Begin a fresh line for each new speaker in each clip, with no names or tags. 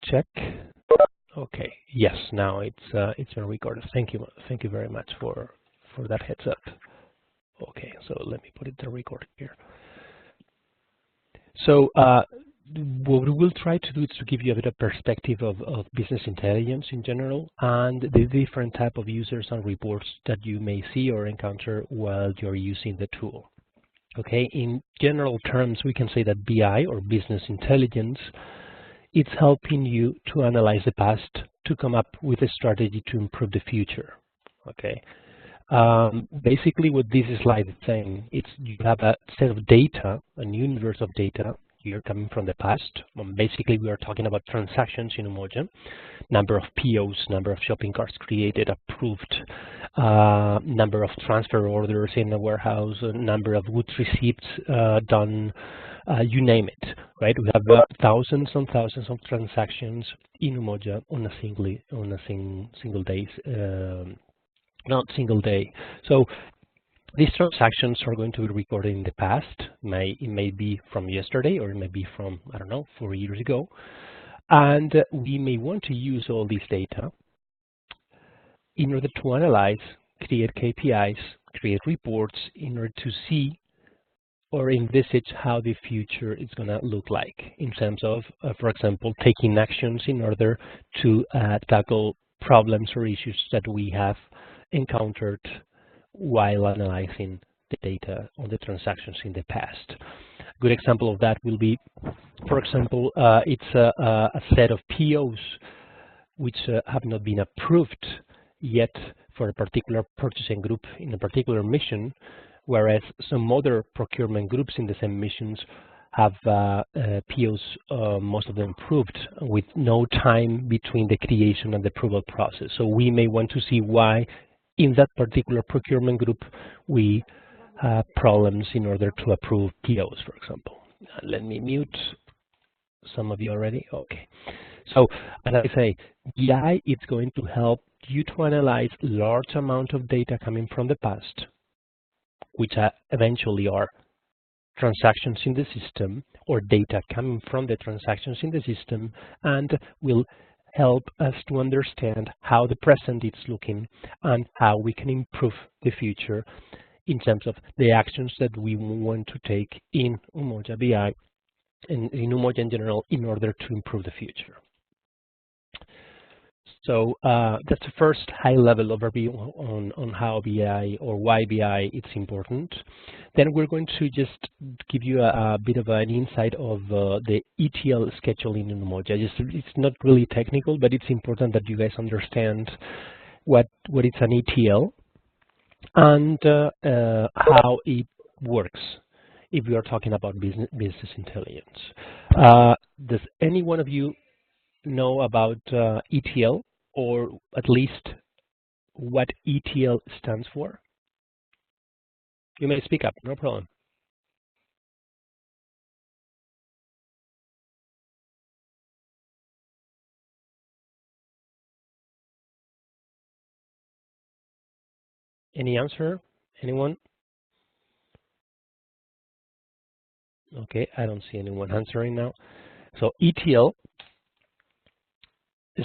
check. Okay, yes, now it's been recorded. Thank you very much for that heads up. Okay, so let me put it to record here. So what we will try to do is to give you a bit of perspective of business intelligence in general and the different type of users and reports that you may see or encounter while you're using the tool. Okay, in general terms, we can say that BI or business intelligence, it's helping you to analyze the past to come up with a strategy to improve the future. Okay. Basically what this slide is saying, it's you have a set of data, a universe of data. You're coming from the past. Basically, we are talking about transactions in Umoja, number of POs, number of shopping carts created, approved, number of transfer orders in the warehouse, number of goods receipts done, you name it, right? We have thousands and thousands of transactions in Umoja on a single day. Not single day. So these transactions are going to be recorded in the past. It may be from yesterday, or it may be from, I don't know, 4 years ago. And we may want to use all this data in order to analyze, create KPIs, create reports in order to see or envisage how the future is going to look like in terms of, for example, taking actions in order to tackle problems or issues that we have encountered while analyzing the data on the transactions in the past. A good example of that will be, for example, it's a set of POs which have not been approved yet for a particular purchasing group in a particular mission, whereas some other procurement groups in the same missions have POs, most of them approved, with no time between the creation and the approval process. So we may want to see why in that particular procurement group we have problems in order to approve POs, for example. Let me mute some of you already. Okay. So as I say, BI is going to help you to analyze large amount of data coming from the past, which eventually are transactions in the system or data coming from the transactions in the system, and will help us to understand how the present is looking and how we can improve the future in terms of the actions that we want to take in Umoja BI and in Umoja in general in order to improve the future. So that's the first high-level overview on how BI or why BI is important. Then we're going to just give you a bit of an insight of the ETL scheduling in Umoja. It's not really technical, but it's important that you guys understand what is an ETL and how it works if we are talking about business intelligence. Does any one of you know about ETL, or at least what ETL stands for? You may speak up, no problem. Any answer? Anyone? Okay, I don't see anyone answering now. So ETL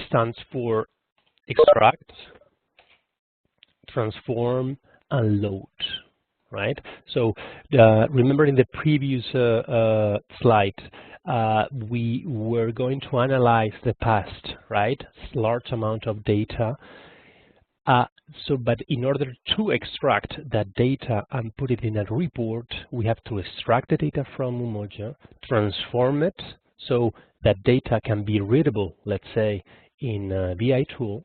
stands for extract, transform, and load, right? So remember in the previous slide, we were going to analyze the past, right? Large amount of data. But in order to extract that data and put it in a report, we have to extract the data from Umoja, transform it so that data can be readable, let's say, in a BI tool,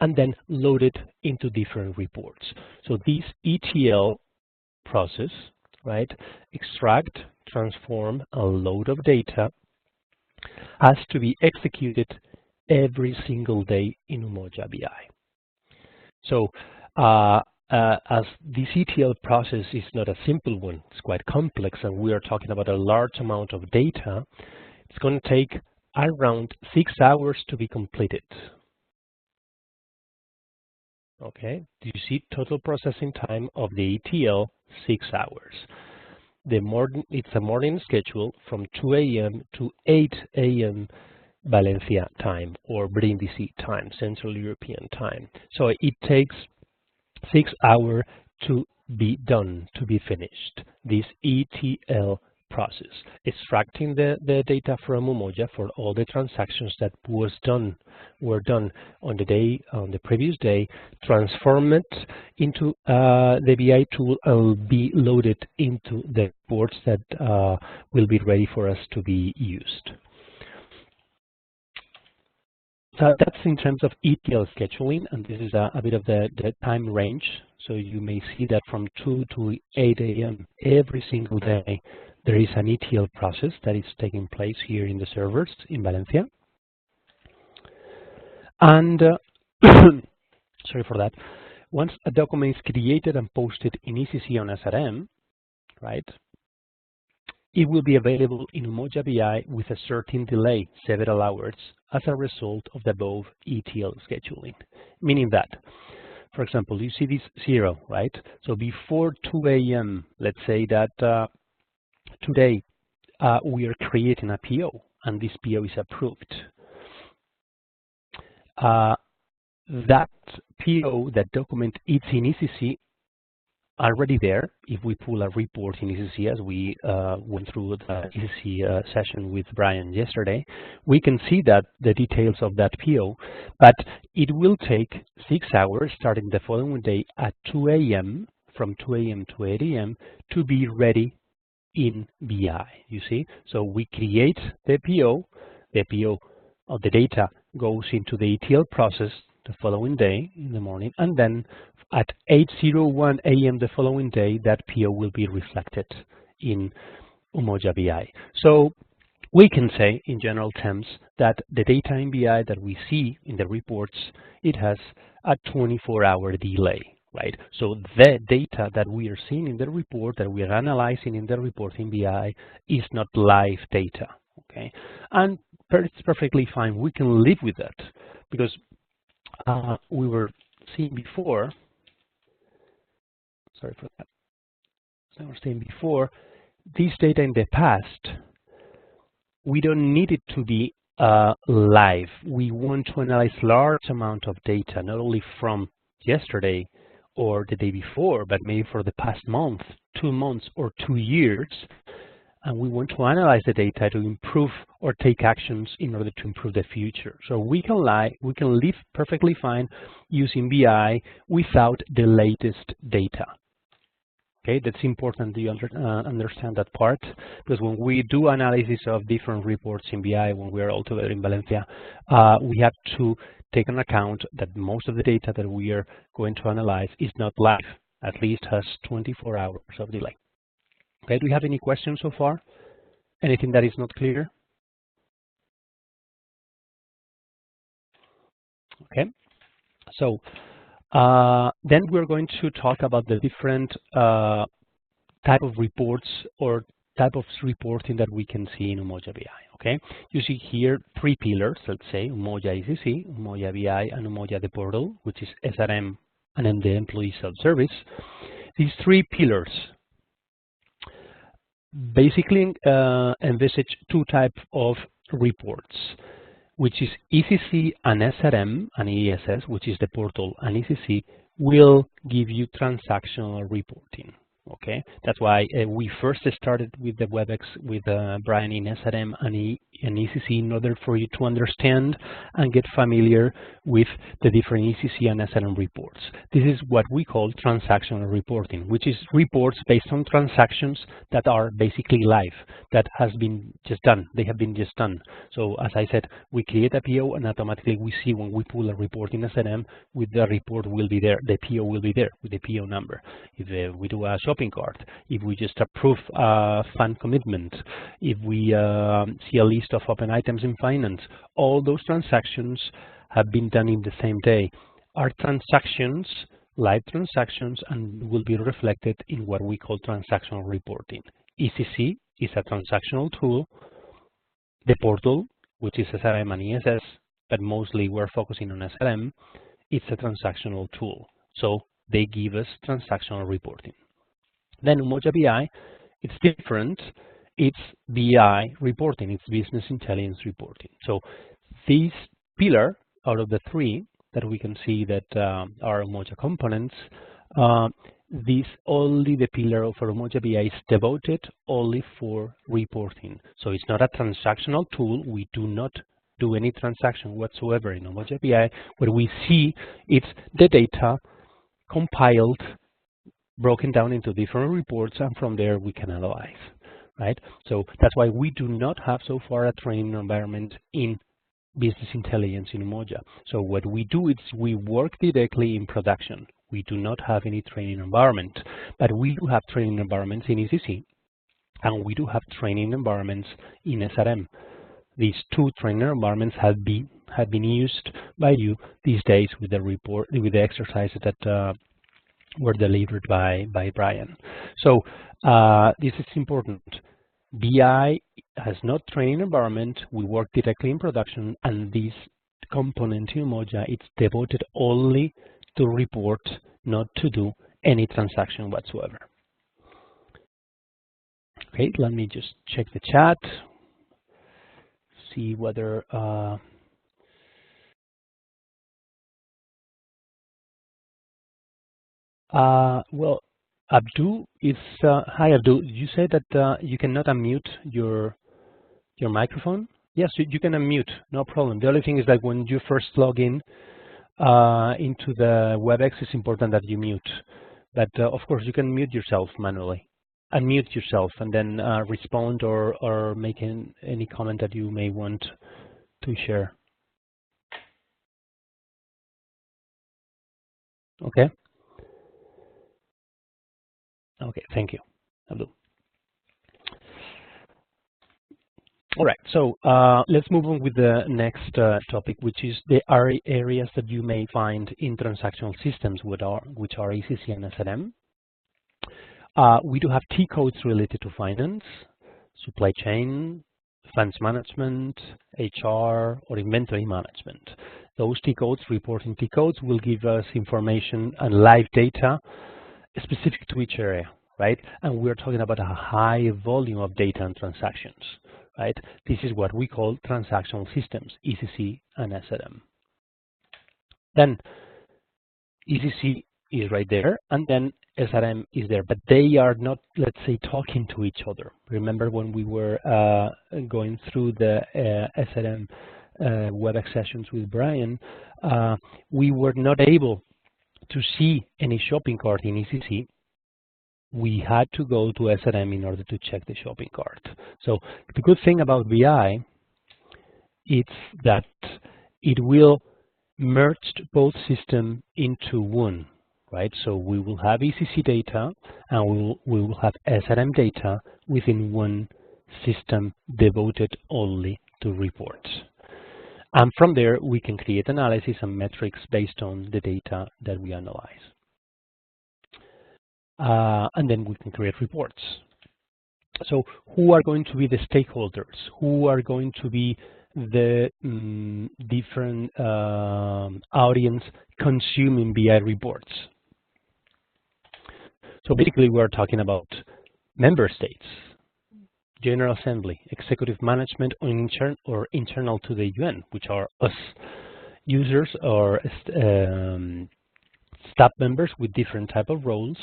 and then load it into different reports. So this ETL process, right, extract, transform, and load of data, has to be executed every single day in Umoja BI. So as this ETL process is not a simple one, it's quite complex, and we are talking about a large amount of data, it's going to take around 6 hours to be completed. Okay, do you see total processing time of the ETL? 6 hours. It's a morning schedule from 2 a.m. to 8 a.m. Valencia time or Brindisi time, Central European time. So it takes 6 hours to be done, to be finished, this ETL process, extracting the data from Umoja for all the transactions that were done on the previous day, transform it into the BI tool and be loaded into the reports that will be ready for us to be used. So that's in terms of ETL scheduling, and this is a bit of the time range. So you may see that from 2 to 8 a.m. every single day, there is an ETL process that is taking place here in the servers in Valencia. And sorry for that. Once a document is created and posted in ECC on SRM, right, it will be available in Umoja BI with a certain delay, several hours, as a result of the above ETL scheduling. Meaning that, for example, you see this 0, right? So before 2 a.m., let's say that today we are creating a PO, and this PO is approved. That PO, that document, it's in ECC, already there. If we pull a report in ECC, as we went through the ECC session with Brian yesterday, we can see that the details of that PO, but it will take 6 hours starting the following day at 2 a.m., from 2 a.m. to 8 a.m. to be ready in BI, you see? So we create the PO of the data goes into the ETL process the following day in the morning, and then at 8:01 a.m. the following day, that PO will be reflected in Umoja BI. So we can say, in general terms, that the data in BI that we see in the reports, it has a 24-hour delay, right? So the data that we are seeing in the report, that we are analyzing in the report in BI, is not live data, okay? And it's perfectly fine. We can live with that, because we were seeing before, sorry for that, as I was saying before, this data in the past, we don't need it to be live. We want to analyze large amount of data, not only from yesterday or the day before, but maybe for the past month, 2 months, or 2 years. And we want to analyze the data to improve or take actions in order to improve the future. So we can live perfectly fine using BI without the latest data. Okay, that's important to understand that part, because when we do analysis of different reports in BI, when we are all together in Valencia, we have to take into account that most of the data that we are going to analyze is not live, at least has 24 hours of delay. Okay, do we have any questions so far? Anything that is not clear? Okay, so then we're going to talk about the different type of reports or type of reporting that we can see in Umoja BI. Okay, you see here 3 pillars, let's say Umoja ECC, Umoja BI, and Umoja the portal, which is SRM and then the employee self-service. These 3 pillars basically envisage 2 types of reports, which is ECC and SRM, and ESS, which is the portal, and ECC will give you transactional reporting. Okay, that's why we first started with the WebEx with Brian in SRM and ECC in order for you to understand and get familiar with the different ECC and SRM reports. This is what we call transactional reporting, which is reports based on transactions that are basically live, that has been just done. They have been just done. So as I said, we create a PO and automatically we see when we pull a report in SRM, with the report will be there, the PO will be there with the PO number. If we do a shopping cart, if we just approve a fund commitment, if we see a list of open items in finance, all those transactions have been done in the same day, are transactions, live transactions, and will be reflected in what we call transactional reporting. ECC is a transactional tool, the portal, which is SRM and ESS, but mostly we're focusing on SRM, it's a transactional tool. So they give us transactional reporting. Then Umoja BI, it's different. It's BI reporting, it's business intelligence reporting. So this pillar out of the three that we can see that are Umoja components, only the pillar of Umoja BI is devoted only for reporting. So it's not a transactional tool. We do not do any transaction whatsoever in Umoja BI. What we see is the data compiled, broken down into different reports, and from there we can analyze, right? So that's why we do not have so far a training environment in business intelligence in Umoja. So what we do is we work directly in production. We do not have any training environment, but we do have training environments in ECC, and we do have training environments in SRM. These two training environments have been used by you these days with the exercises that were delivered by Brian. So this is important. BI has not training environment. We work directly in production, and this component in Umoja, it's devoted only to report, not to do any transaction whatsoever. Okay, let me just check the chat, see whether well, Abdu is hi Abdu. You said that you cannot unmute your microphone. Yes, you can unmute, no problem. The only thing is that when you first log in into the WebEx, it's important that you mute. But of course, you can mute yourself manually. Unmute yourself and then respond or make any comment that you may want to share. Okay. Okay, thank you, Abdul. All right, so let's move on with the next topic, which is the areas that you may find in transactional systems, which are ECC and SRM. We do have T codes related to finance, supply chain, funds management, HR, or inventory management. Those T codes, reporting T codes, will give us information and live data specific to each area, right? And we're talking about a high volume of data and transactions, right? This is what we call transactional systems, ECC and SRM. Then ECC is right there, and then SRM is there, but they are not, let's say, talking to each other. Remember when we were going through the SRM WebEx sessions with Brian, we were not able to see any shopping cart in ECC. We had to go to SRM in order to check the shopping cart. So the good thing about BI is that it will merge both systems into one, right? So we will have ECC data and we will have SRM data within one system devoted only to reports. And from there, we can create analysis and metrics based on the data that we analyze. And then we can create reports. So who are going to be the stakeholders? Who are going to be the different audience consuming BI reports? So basically, we're talking about member states, General Assembly, executive management, or internal to the UN, which are us, users or staff members with different type of roles,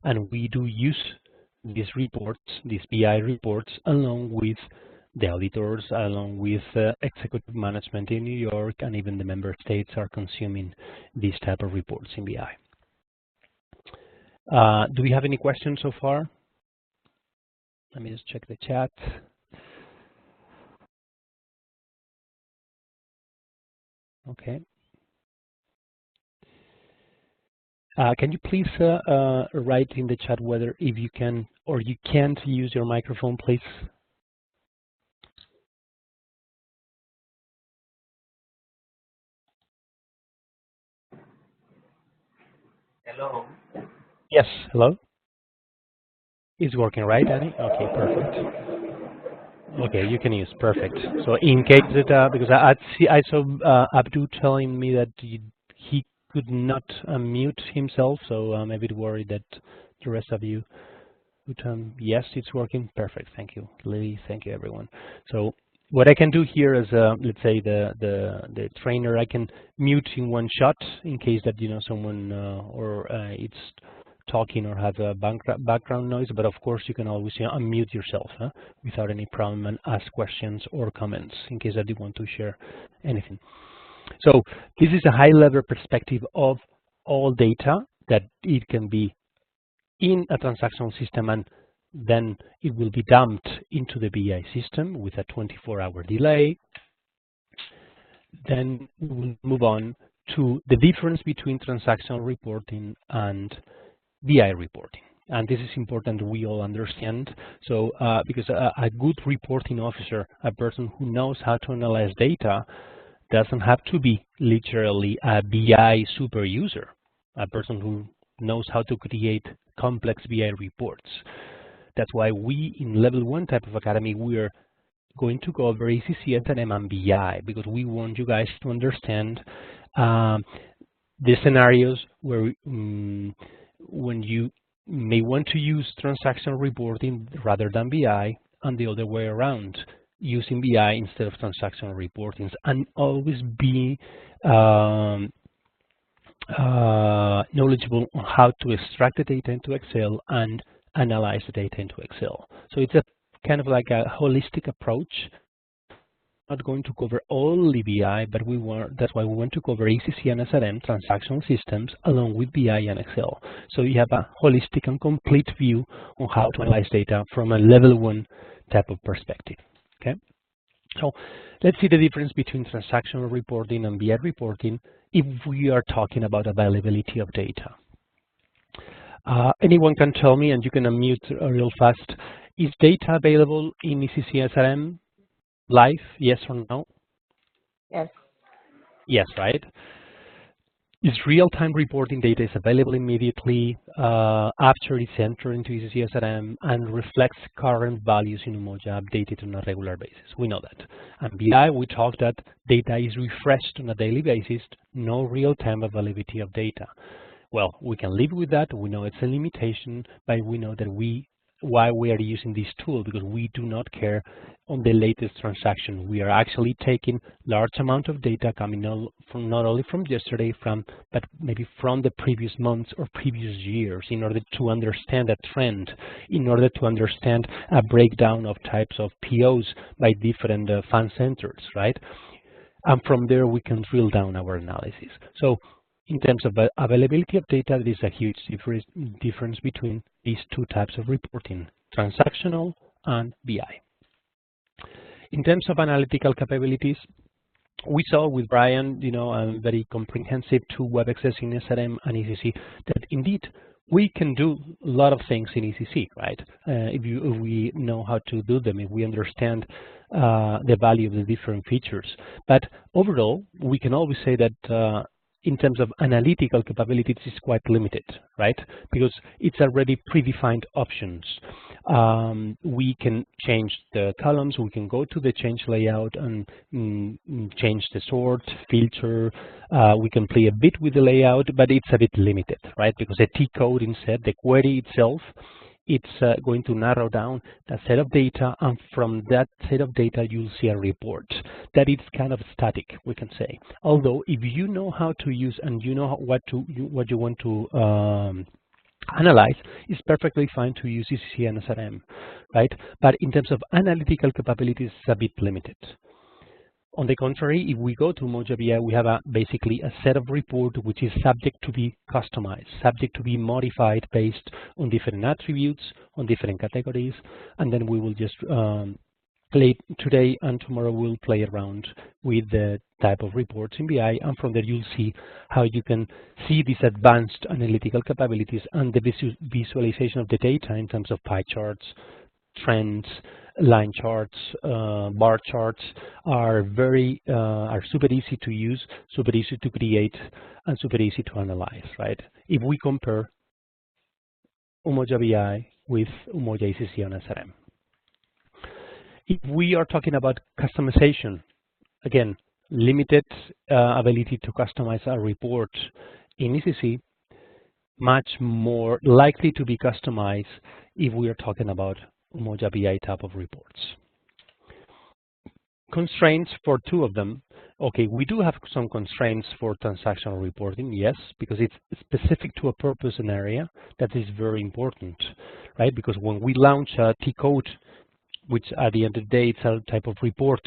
and we do use these reports, these BI reports, along with the auditors, along with executive management in New York, and even the member states are consuming these type of reports in BI. Do we have any questions so far? Let me just check the chat. Okay. Can you please write in the chat whether if you can or you can't use your microphone, please?
Hello.
Yes, hello? It's working, right, Danny? Okay, perfect. Okay, you can use, perfect. So in case that, because I saw Abdu telling me that he could not unmute himself, so I'm a bit worried that the rest of you would, yes, it's working, perfect, thank you. Lily, thank you, everyone. So what I can do here is, let's say the trainer, I can mute in one shot in case that someone it's talking or have a background noise. But of course, you can always unmute yourself without any problem and ask questions or comments in case that you want to share anything. So this is a high-level perspective of all data that it can be in a transactional system, and then it will be dumped into the BI system with a 24-hour delay. Then we will move on to the difference between transactional reporting and BI reporting. And this is important we all understand. So because a good reporting officer, a person who knows how to analyze data, doesn't have to be literally a BI super user, a person who knows how to create complex BI reports. That's why we, in Level 1 type of academy, we're going to cover ECC, SRM, and BI, because we want you guys to understand the scenarios where when you may want to use transactional reporting rather than BI, and the other way around, using BI instead of transactional reportings, and always be knowledgeable on how to extract the data into Excel and analyze the data into Excel. So it's a kind of like a holistic approach. Not going to cover only BI, but that's why we want to cover ECC and SRM transactional systems along with BI and Excel. So you have a holistic and complete view on how to analyze data from a Level 1 type of perspective. Okay. So let's see the difference between transactional reporting and BI reporting if we are talking about availability of data. Anyone can tell me, and you can unmute real fast, is data available in ECC SRM live, yes or no?
Yes.
Yes, right? Is real-time reporting data is available immediately after it's entered into ECC SRM and reflects current values in Umoja updated on a regular basis. We know that. And BI, we talked that data is refreshed on a daily basis, no real-time availability of data. Well, we can live with that. We know it's a limitation, but we know that why we are using this tool, because we do not care on the latest transaction. We are actually taking large amount of data coming not only from yesterday, but maybe from the previous months or previous years, in order to understand a trend, in order to understand a breakdown of types of POs by different fund centers, right? And from there we can drill down our analysis. So in terms of availability of data, there is a huge difference between these two types of reporting, transactional and BI. In terms of analytical capabilities, we saw with Brian, a very comprehensive to WebEx-SC in SRM and ECC, that indeed we can do a lot of things in ECC, right? If we know how to do them, if we understand the value of the different features. But overall, we can always say that in terms of analytical capabilities, it's quite limited, right? Because it's already predefined options. We can change the columns, we can go to the change layout and change the sort, filter. We can play a bit with the layout, but it's a bit limited, right? Because the T code instead, the query itself, it's going to narrow down a set of data, and from that set of data you'll see a report that it's kind of static, we can say. Although if you know how to use and you know what you want to analyze, it's perfectly fine to use ECC and SRM, right? But in terms of analytical capabilities, it's a bit limited. On the contrary, if we go to Umoja Bl, we have basically a set of report which is subject to be customized, subject to be modified based on different attributes, on different categories, and then we will just play today and tomorrow we'll play around with the type of reports in BI, and from there you'll see how you can see these advanced analytical capabilities and the visualization of the data in terms of pie charts, trends, line charts, bar charts are super easy to use, super easy to create, and super easy to analyze, right? If we compare Umoja BI with Umoja ECC and SRM. If we are talking about customization, again, limited ability to customize a report in ECC, much more likely to be customized if we are talking about Umoja BI type of reports. constraints for two of them. Okay, we do have some constraints for transactional reporting, yes, because it's specific to a purpose and area. That is very important, right? Because when we launch a T-code, which at the end of the day, it's a type of report,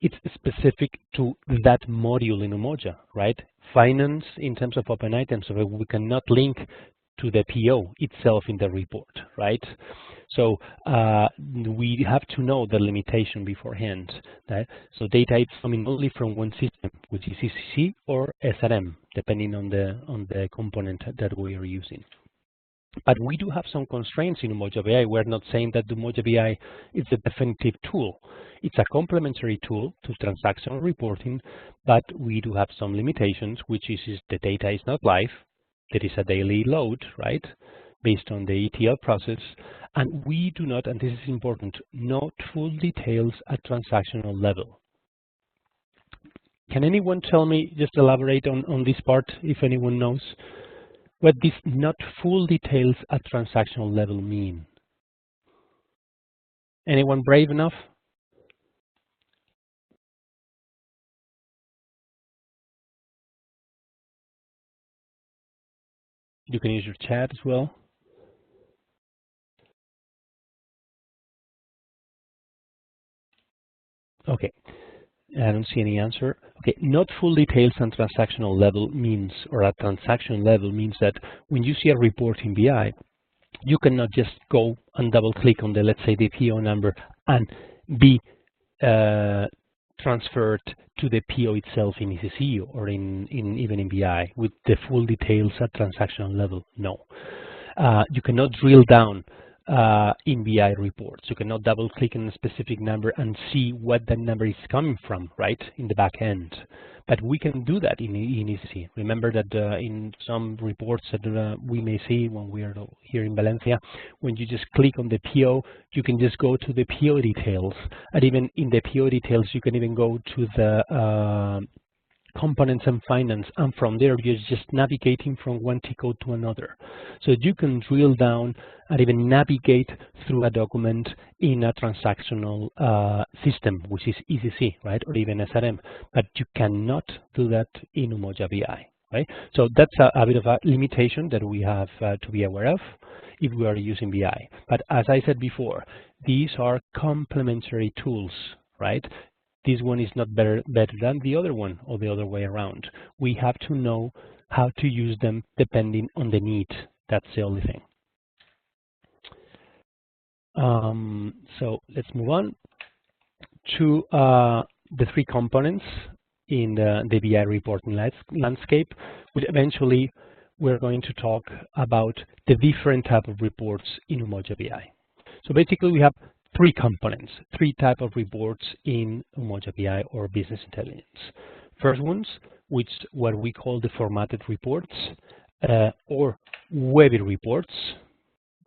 it's specific to that module in Umoja, right? Finance in terms of open items, so we cannot link to the PO itself in the report, right? So we have to know the limitation beforehand. Right? So data is coming only from one system, which is ECC or SRM, depending on the component that we are using. But we do have some constraints in Umoja BI. We're not saying that the Umoja BI is a definitive tool. It's a complementary tool to transactional reporting, but we do have some limitations, which is the data is not live. There is a daily load, right, based on the ETL process, and we do not, and this is important, know full details at transactional level. Can anyone tell me, just elaborate on this part, if anyone knows, what this not full details at transactional level mean? Anyone brave enough? You can use your chat as well. Okay, I don't see any answer. Okay, not full details on transactional level means, or at transaction level means that when you see a report in BI, you cannot just go and double click on the, let's say, the PO number and be transferred to the PO itself in ECC or even in BI with the full details at transactional level. No. You cannot drill down in BI reports. You cannot double click on a specific number and see what that number is coming from, right, in the back end. But we can do that in ECC. Remember that in some reports that we may see when we are here in Valencia, when you just click on the PO, you can just go to the PO details. And even in the PO details, you can even go to the components and finance, and from there you're just navigating from one T-code to another. So you can drill down and even navigate through a document in a transactional system, which is ECC, right, or even SRM, but you cannot do that in Umoja BI, right? So that's a bit of a limitation that we have to be aware of if we are using BI. But as I said before, these are complementary tools, right? This one is not better than the other one or the other way around. We have to know how to use them depending on the need. That's the only thing. So let's move on to the three components in the BI reporting landscape, which eventually we're going to talk about the different type of reports in Umoja BI. So basically we have three components, three type of reports in Umoja BI or business intelligence. First ones, which what we call the formatted reports or WebI reports,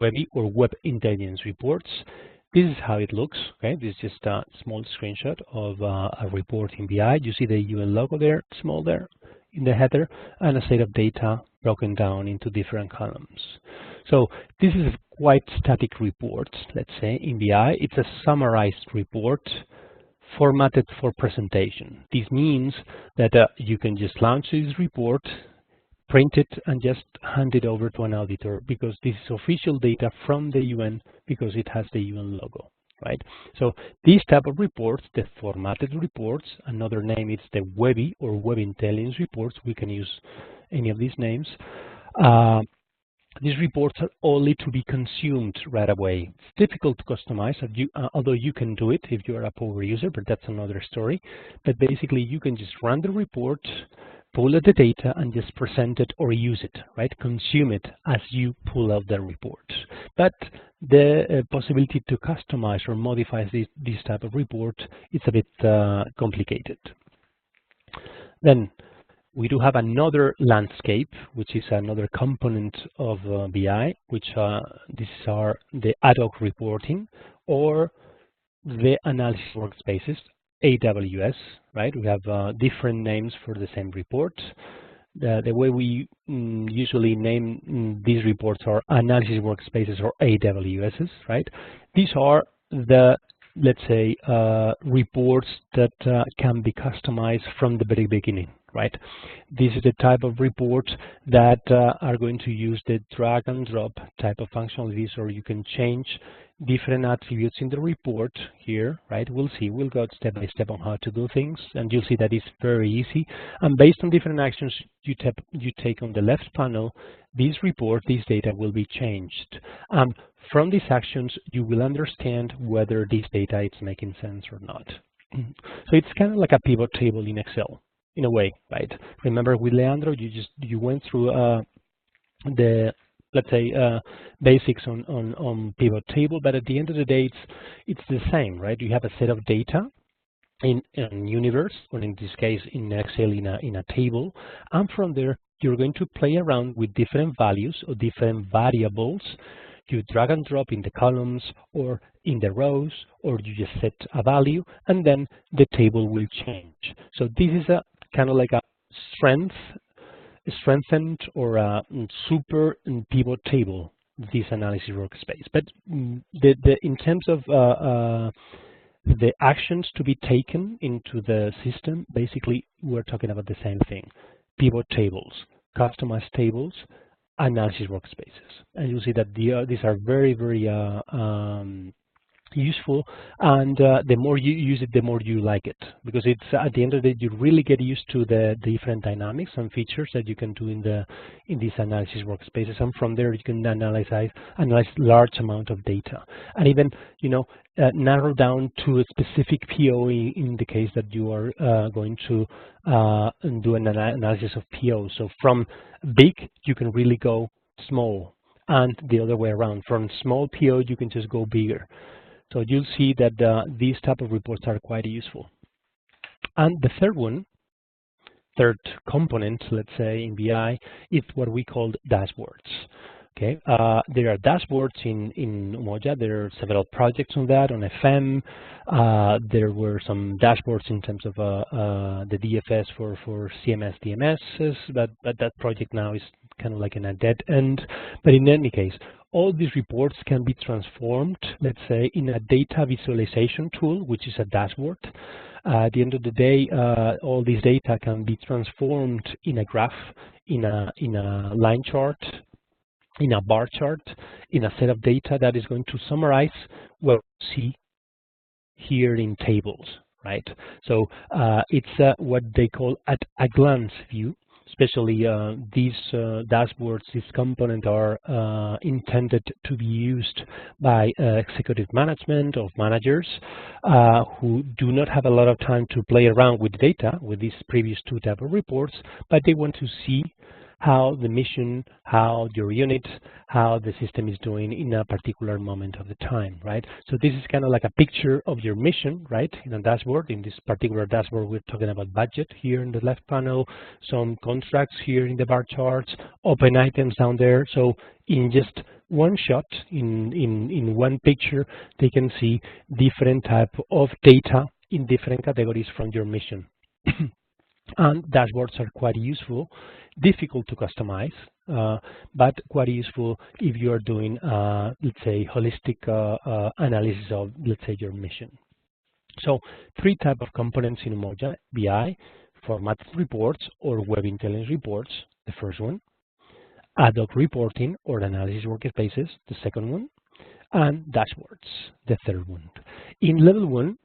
WebI or Web Intelligence reports. This is how it looks. Okay, this is just a small screenshot of a report in BI. You see the UN logo there, small there in the header, and a set of data broken down into different columns. So this is quite static report, let's say, in BI. It's a summarized report formatted for presentation. This means that you can just launch this report, print it, and just hand it over to an auditor because this is official data from the UN because it has the UN logo, right? So these type of reports, the formatted reports, another name is the WebI or Web Intelligence reports. We can use any of these names. These reports are only to be consumed right away. It's difficult to customize, although you can do it if you are a power user, but that's another story. But basically, you can just run the report, pull out the data, and just present it or use it, right? Consume it as you pull out the report. But the possibility to customize or modify this type of report is a bit complicated. Then we do have another landscape, which is another component of BI, which these are the ad hoc reporting or the analysis workspaces, AWS, right? We have different names for the same report. The way we usually name these reports are analysis workspaces or AWSs, right? These are the let's say, reports that can be customized from the very beginning, right? This is the type of reports that are going to use the drag and drop type of functionalities, or you can change different attributes in the report here, right? We'll see, we'll go step by step on how to do things, and you'll see that it's very easy. And based on different actions you take on the left panel, this report, this data will be changed. From these actions, you will understand whether this data is making sense or not. So it's kind of like a pivot table in Excel, in a way, right? Remember with Leandro, you went through the, let's say, basics on pivot table, but at the end of the day, it's the same, right? You have a set of data in universe, or in this case in Excel in a table, and from there you're going to play around with different values or different variables. You drag and drop in the columns or in the rows, or you just set a value, and then the table will change. So this is a kind of like a strengthened or a super pivot table, this analysis workspace. But in terms of the actions to be taken into the system, basically we're talking about the same thing: pivot tables, customized tables, analysis workspaces. And you'll see that these are very, very useful, and the more you use it, the more you like it, because it's at the end of the day you really get used to the different dynamics and features that you can do in these analysis workspaces, and from there you can analyze large amount of data, and even narrow down to a specific PO in the case that you are going to do an analysis of PO. So from big you can really go small, and the other way around, from small PO you can just go bigger. So you'll see that these type of reports are quite useful. And the third component, let's say, in BI, is what we call dashboards. Okay, there are dashboards in Umoja. There are several projects on that, on FM. There were some dashboards in terms of the DFS for CMS DMSs, but that project now is kind of like in a dead end. But in any case, all these reports can be transformed, let's say, in a data visualization tool, which is a dashboard. At the end of the day, all this data can be transformed in a graph, in a line chart, in a bar chart, in a set of data that is going to summarize what we see here in tables, right? So it's what they call at a glance view. Especially these dashboards, these components are intended to be used by executive management of managers who do not have a lot of time to play around with data, with these previous two type of reports, but they want to see how the mission, how your unit, how the system is doing in a particular moment of the time, right? So this is kind of like a picture of your mission, right, in a dashboard. In this particular dashboard, we're talking about budget here in the left panel, some contracts here in the bar charts, open items down there. So in just one shot, in one picture, they can see different type of data in different categories from your mission. And dashboards are quite useful, difficult to customize, but quite useful if you are doing, let's say, holistic analysis of, let's say, your mission. So 3 types of components in Umoja BI: formatted reports or web intelligence reports, the first one; ad hoc reporting or analysis workspaces, the second one; and dashboards, the third one. In level 1,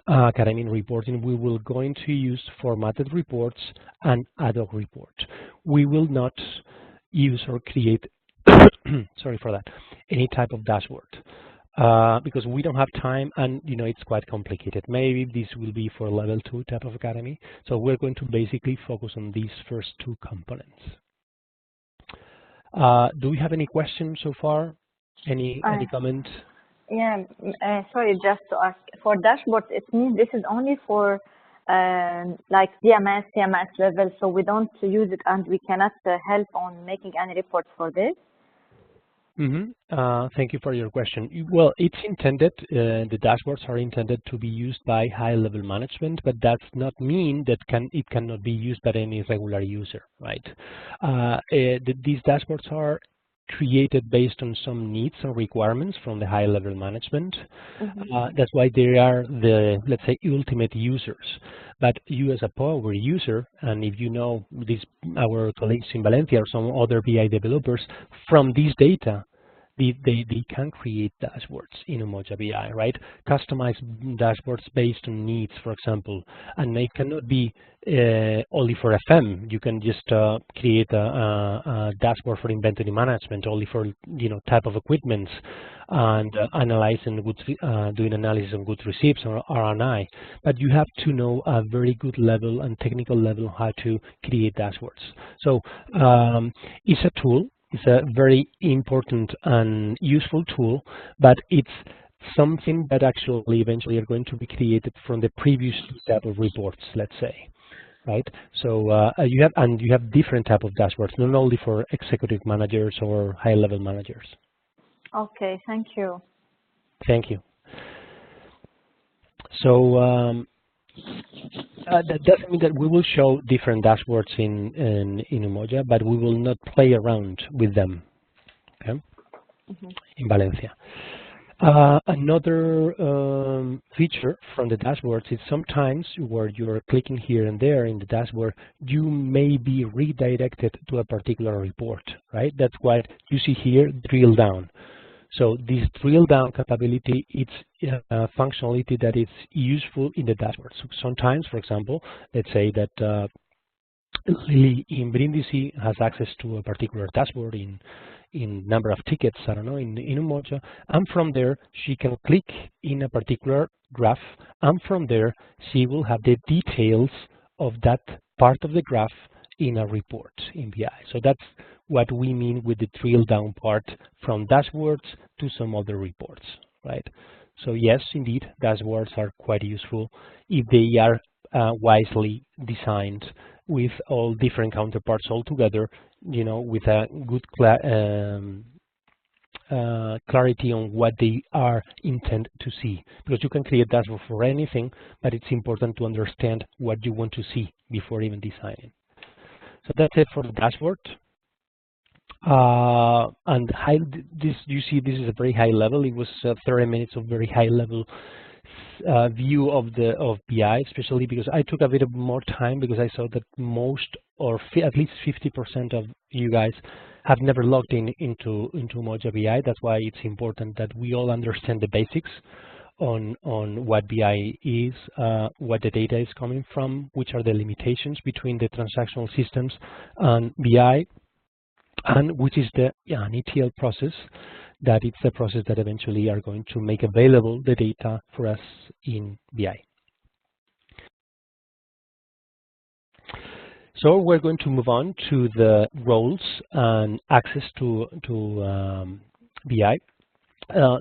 academic reporting, we will going to use formatted reports and ad hoc reports. We will not use or create, sorry for that, any type of dashboard because we don't have time, and it's quite complicated. Maybe this will be for level 2 type of academy. So we're going to basically focus on these first 2 components. Do we have any questions so far? Any comment?
Yeah, sorry, just to ask, for dashboards, it means this is only for like DMS, CMS level, so we don't use it and we cannot help on making any reports for this?
Thank you for your question. Well, it's intended, the dashboards are intended to be used by high-level management, but that's not mean that it cannot be used by any regular user, right? These dashboards are created based on some needs and requirements from the high-level management.
Mm-hmm.
That's why they are the, let's say, ultimate users. But you as a power user, and if you know this, our colleagues in Valencia or some other BI developers, from this data, they can create dashboards in Umoja BI, right? Customized dashboards based on needs, for example, and they cannot be only for FM. You can just create a dashboard for inventory management, only for type of equipments, and analyzing goods, doing analysis on goods receipts or RNI. But you have to know a very good level and technical level how to create dashboards. So it's a tool. It's a very important and useful tool, but it's something that actually eventually are going to be created from the previous type of reports, let's say, right? So you have different type of dashboards, not only for executive managers or high-level managers.
Okay, thank you.
Thank you. So that doesn't mean that we will show different dashboards in Umoja, but we will not play around with them, okay?
Mm-hmm.
In Valencia. Another feature from the dashboards is sometimes where you're clicking here and there in the dashboard, you may be redirected to a particular report, right? That's why you see here, drill down. So this drill down capability, it's a functionality that is useful in the dashboard. So sometimes, for example, let's say that Lily in Brindisi has access to a particular dashboard in number of tickets, I don't know, in Umoja, and from there she can click in a particular graph, and from there she will have the details of that part of the graph in a report in BI. So that's what we mean with the drill down part, from dashboards to some other reports, right? So yes, indeed, dashboards are quite useful if they are wisely designed with all different counterparts all together, with a good clarity on what they are intended to see. Because you can create dashboard for anything, but it's important to understand what you want to see before even designing. So that's it for the dashboard. And you see, this is a very high level. It was 30 minutes of very high level view of BI, especially because I took a bit of more time, because I saw that most, or at least 50% of you guys have never logged into Umoja BI. That's why it's important that we all understand the basics on what BI is, what the data is coming from, which are the limitations between the transactional systems and BI, and which is an ETL process, that it's the process that eventually are going to make available the data for us in BI. So we're going to move on to the roles and access to BI.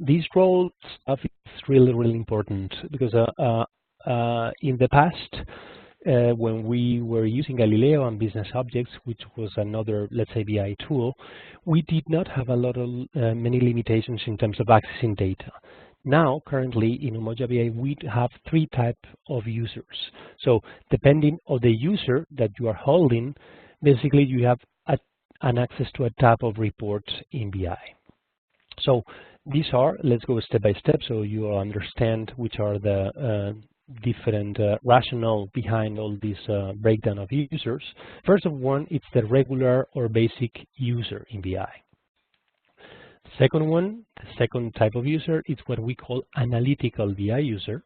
These role stuff is really, really important, because in the past, when we were using Galileo and Business Objects, which was another, let's say, BI tool, we did not have a lot of many limitations in terms of accessing data. Now, currently in Umoja BI, we have 3 types of users. So depending on the user that you are holding, basically you have an access to a type of report in BI. So these are, let's go step by step so you will understand which are the different rationale behind all this breakdown of users. First of one, it's the regular or basic user in BI. Second one, the second type of user, is what we call analytical BI user.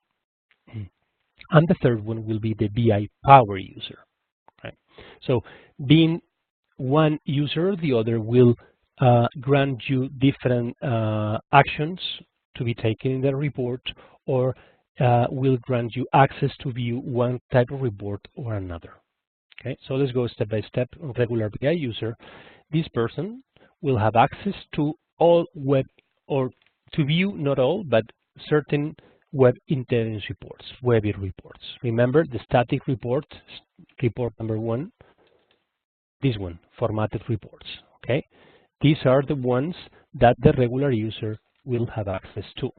And the third one will be the BI power user. Right? So being one user, the other will grant you different actions to be taken in the report, or will grant you access to view one type of report or another. Okay, so let's go step by step. Regular BI user, this person will have access to all web, or to view not all, but certain web intelligence reports, WebEx reports. Remember the static report, report number 1, this one, formatted reports. Okay, these are the ones that the regular user will have access to.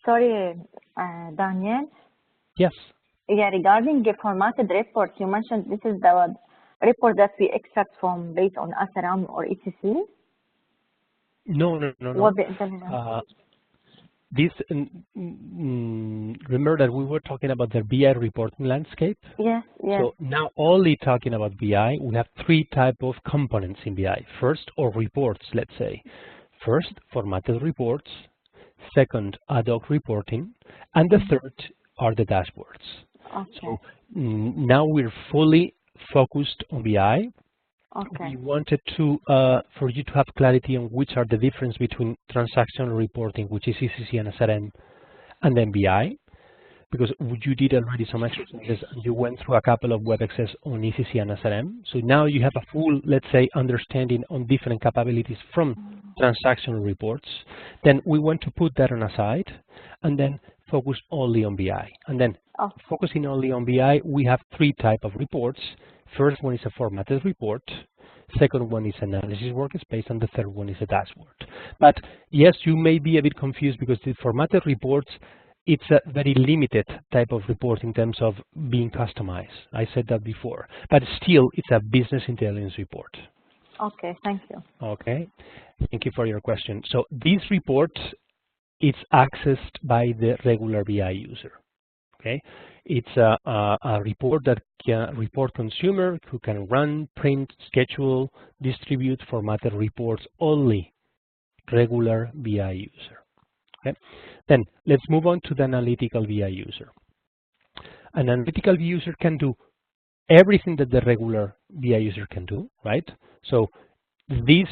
Sorry, Daniel.
Yes.
Yeah, regarding the formatted report, you mentioned this is the report that we extract from based on SRM or ECC.
No, no, no, no.
Web intelligence.
This remember that we were talking about the BI reporting landscape.
Yes, yes.
So now only talking about BI, we have three types of components in BI. First, or reports, let's say. First, formatted reports. Second, ad hoc reporting. And the third are the dashboards.
Okay.
So now we're fully focused on BI.
Okay.
We wanted to, for you to have clarity on which are the difference between transactional reporting, which is ECC and SRM, and then BI, because you did already some exercises and you went through a couple of WebExes on ECC and SRM. So now you have a full, let's say, understanding on different capabilities from transactional reports. Then we want to put that on a side and then focus only on BI. And then focusing only on BI, we have three types of reports. First one is a formatted report, second one is analysis workspace, and the third one is a dashboard. But yes, you may be a bit confused because the formatted reports, it's a very limited type of report in terms of being customized. I said that before, but still it's a business intelligence report.
Okay, thank you.
Okay, thank you for your question. So this report, it's accessed by the regular BI user. Okay, it's a report that can report consumer who can run, print, schedule, distribute formatted reports only regular BI user. Okay, then let's move on to the analytical BI user. An analytical BI user can do everything that the regular BI user can do, right? So this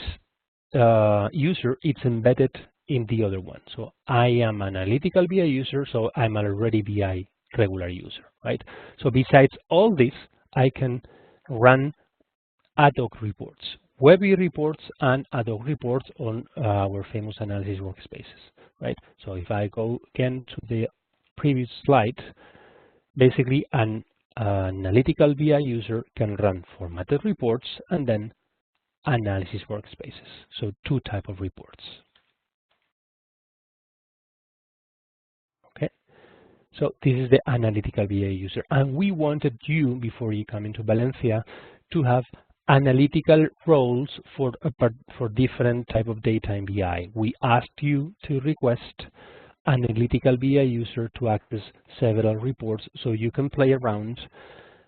user, it's embedded in the other one. So I am an analytical BI user, so I'm already BI regular user, right? So besides all this, I can run ad hoc reports, WebEx reports and ad hoc reports on our famous analysis workspaces, right? So if I go again to the previous slide, basically an analytical BI user can run formatted reports and then analysis workspaces. So two types of reports. Okay. So this is the analytical BI user. And we wanted you, before you come into Valencia, to have analytical roles for different type of data in BI. We asked you to request analytical BI user to access several reports so you can play around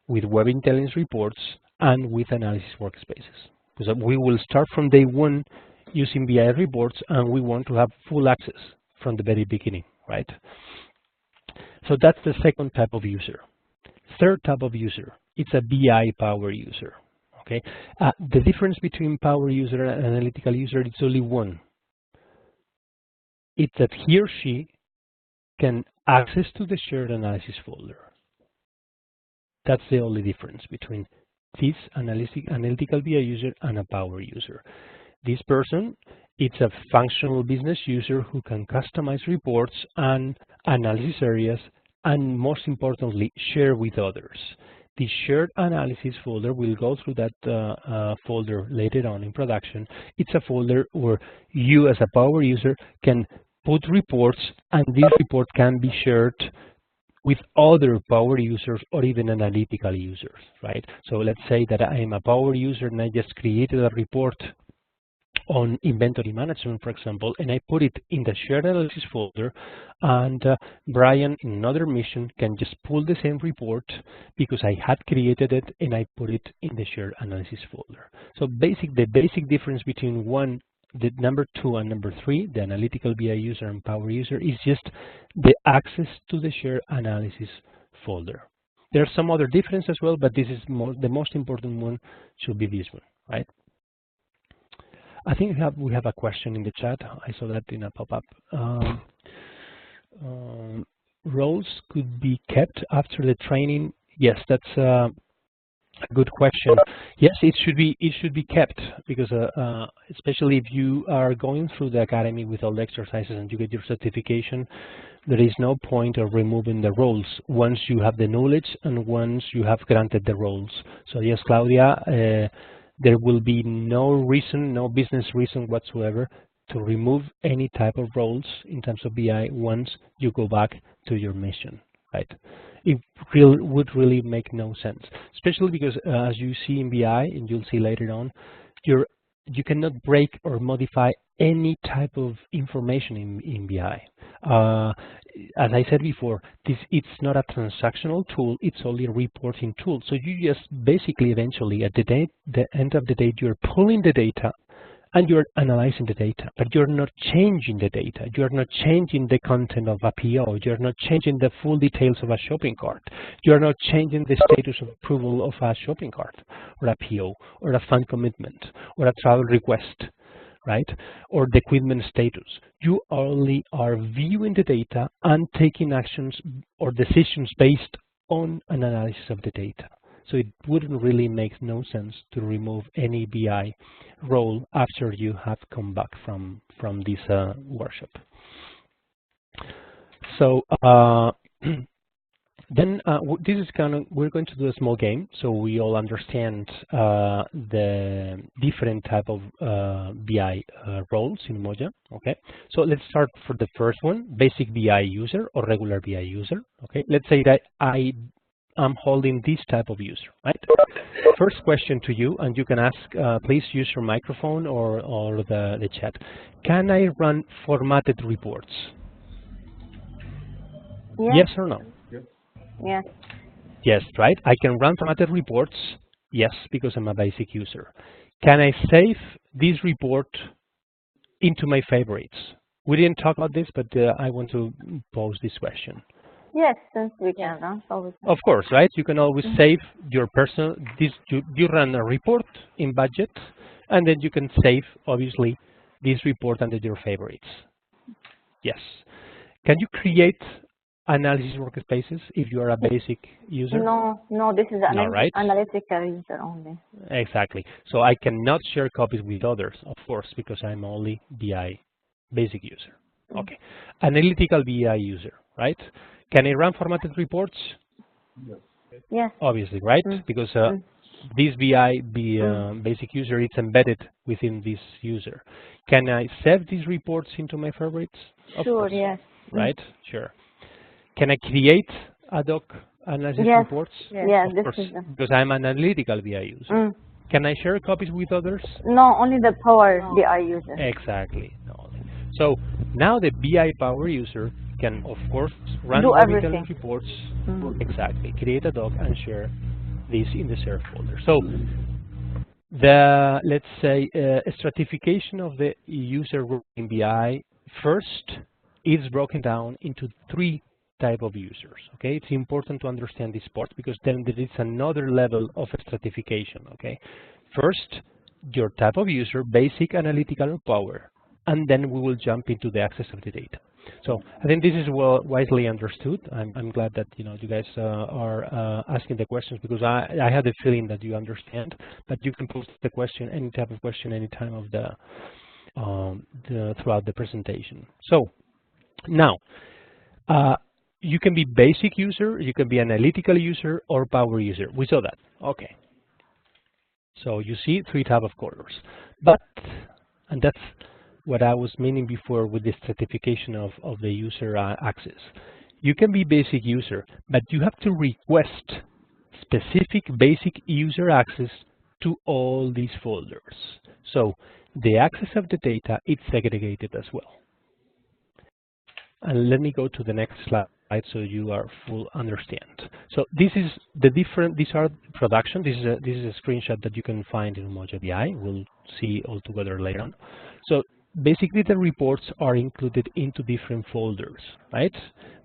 with web intelligence reports and with analysis workspaces. Because we will start from day one using BI reports and we want to have full access from the very beginning, right? So that's the second type of user. Third type of user, it's a BI power user. Okay, the difference between power user and analytical user is only one. It's that he or she can access to the shared analysis folder. That's the only difference between this analytical BI user and a power user. This person, it's a functional business user who can customize reports and analysis areas and most importantly, share with others. The shared analysis folder will go through that folder later on in production. It's a folder where you as a power user can put reports and this report can be shared with other power users or even analytical users, right? So let's say that I am a power user and I just created a report on inventory management, for example, and I put it in the shared analysis folder, and Brian in another mission can just pull the same report because I had created it and I put it in the shared analysis folder. So the basic difference between the number 2 and number 3, the analytical BI user and power user, is just the access to the shared analysis folder. There are some other differences as well, but this is the most important one should be this one, right? I think we have a question in the chat. I saw that in a pop-up. Roles could be kept after the training. Yes, that's a good question. Yes, it should be kept because especially if you are going through the academy with all the exercises and you get your certification, there is no point of removing the roles once you have the knowledge and once you have granted the roles. So yes, Claudia, there will be no business reason whatsoever to remove any type of roles in terms of BI once you go back to your mission, right? It would really make no sense, especially because as you see in BI, and you'll see later on, you cannot break or modify any type of information in BI. As I said before, it's not a transactional tool, it's only a reporting tool. So you just basically eventually at the end of the day, you're pulling the data and you're analyzing the data, but you're not changing the data. You're not changing the content of a PO. You're not changing the full details of a shopping cart. You're not changing the status of approval of a shopping cart or a PO or a fund commitment or a travel request, right? Or the equipment status. You only are viewing the data and taking actions or decisions based on an analysis of the data. So it wouldn't really make no sense to remove any BI role after you have come back from this workshop. So then this is we're going to do a small game so we all understand the different type of BI roles in Umoja. Okay, so let's start for the first one, basic BI user or regular BI user. Okay, let's say that I'm holding this type of user, right? First question to you, and you can ask, please use your microphone or the chat. Can I run formatted reports?
Yes,
Yes or no?
yes.
Yes, right? I can run formatted reports, yes, because I'm a basic user. Can I save this report into my favorites? We didn't talk about this, but I want to pose this question.
Yes, since we can run, so
Of course, right? You can always save your personal, you run a report in budget, and then you can save, obviously, this report under your favorites. Yes. Can you create analysis workspaces if you are a basic user?
No, this is an
right?
analytical user only.
Exactly. So I cannot share copies with others, of course, because I'm only BI basic user. Okay. Analytical BI user, right? Can I run formatted reports?
Yes.
Obviously, right? Because this basic user is embedded within this user. Can I save these reports into my favorites? Of course.
Yes.
Right? Sure. Can I create ad hoc analysis reports?
Yes,
of course, because I'm an analytical BI user. Can I share copies with others?
No, only the Power BI user.
Exactly. No. So now the BI Power user can, of course, run
do
orbital
everything.
reports. Exactly. Create a doc and share this in the share folder. So the, let's say, stratification of the user role in BI first is broken down into 3 type of users. Okay, it's important to understand this part because then there is another level of stratification. Okay, first your type of user, basic, analytical, or power, and then we will jump into the access of the data. So I think this is well wisely understood. I'm glad that you guys are asking the questions because I had the feeling that you understand. But you can post the question, any type of question, any time of throughout the presentation. So now you can be basic user, you can be analytical user, or power user. We saw that. Okay. So you see 3 types of colors, and that's what I was meaning before with the stratification of the user access. You can be basic user, but you have to request specific basic user access to all these folders. So the access of the data is segregated as well. And let me go to the next slide so you are full understand. So this is the different, these are production. This is a screenshot that you can find in Umoja BI. We'll see all together later on. So basically the reports are included into different folders, right?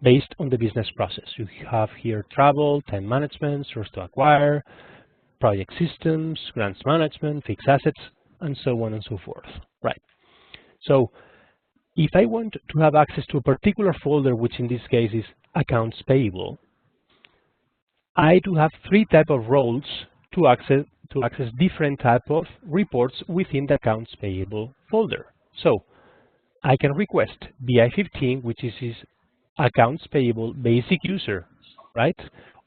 Based on the business process. You have here travel, time management, source to acquire, project systems, grants management, fixed assets, and so on and so forth, right? So if I want to have access to a particular folder, which in this case is accounts payable, I do have 3 types of roles to access different type of reports within the accounts payable folder. So I can request BI15, which is accounts payable basic user, right?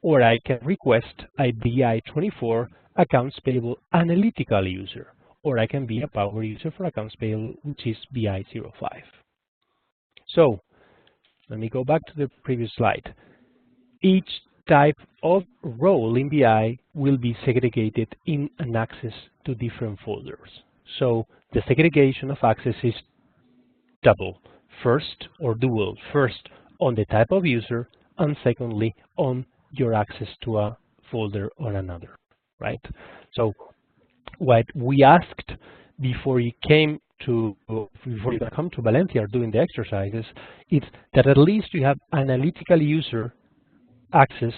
Or I can request a BI24 accounts payable analytical user, or I can be a power user for accounts payable, which is BI05. So let me go back to the previous slide. Each type of role in BI will be segregated in an access to different folders. So the segregation of access is double. First, or dual. First, on the type of user, and secondly, on your access to a folder or another, right? So what we asked before you come to Valencia doing the exercises is that at least you have analytical user access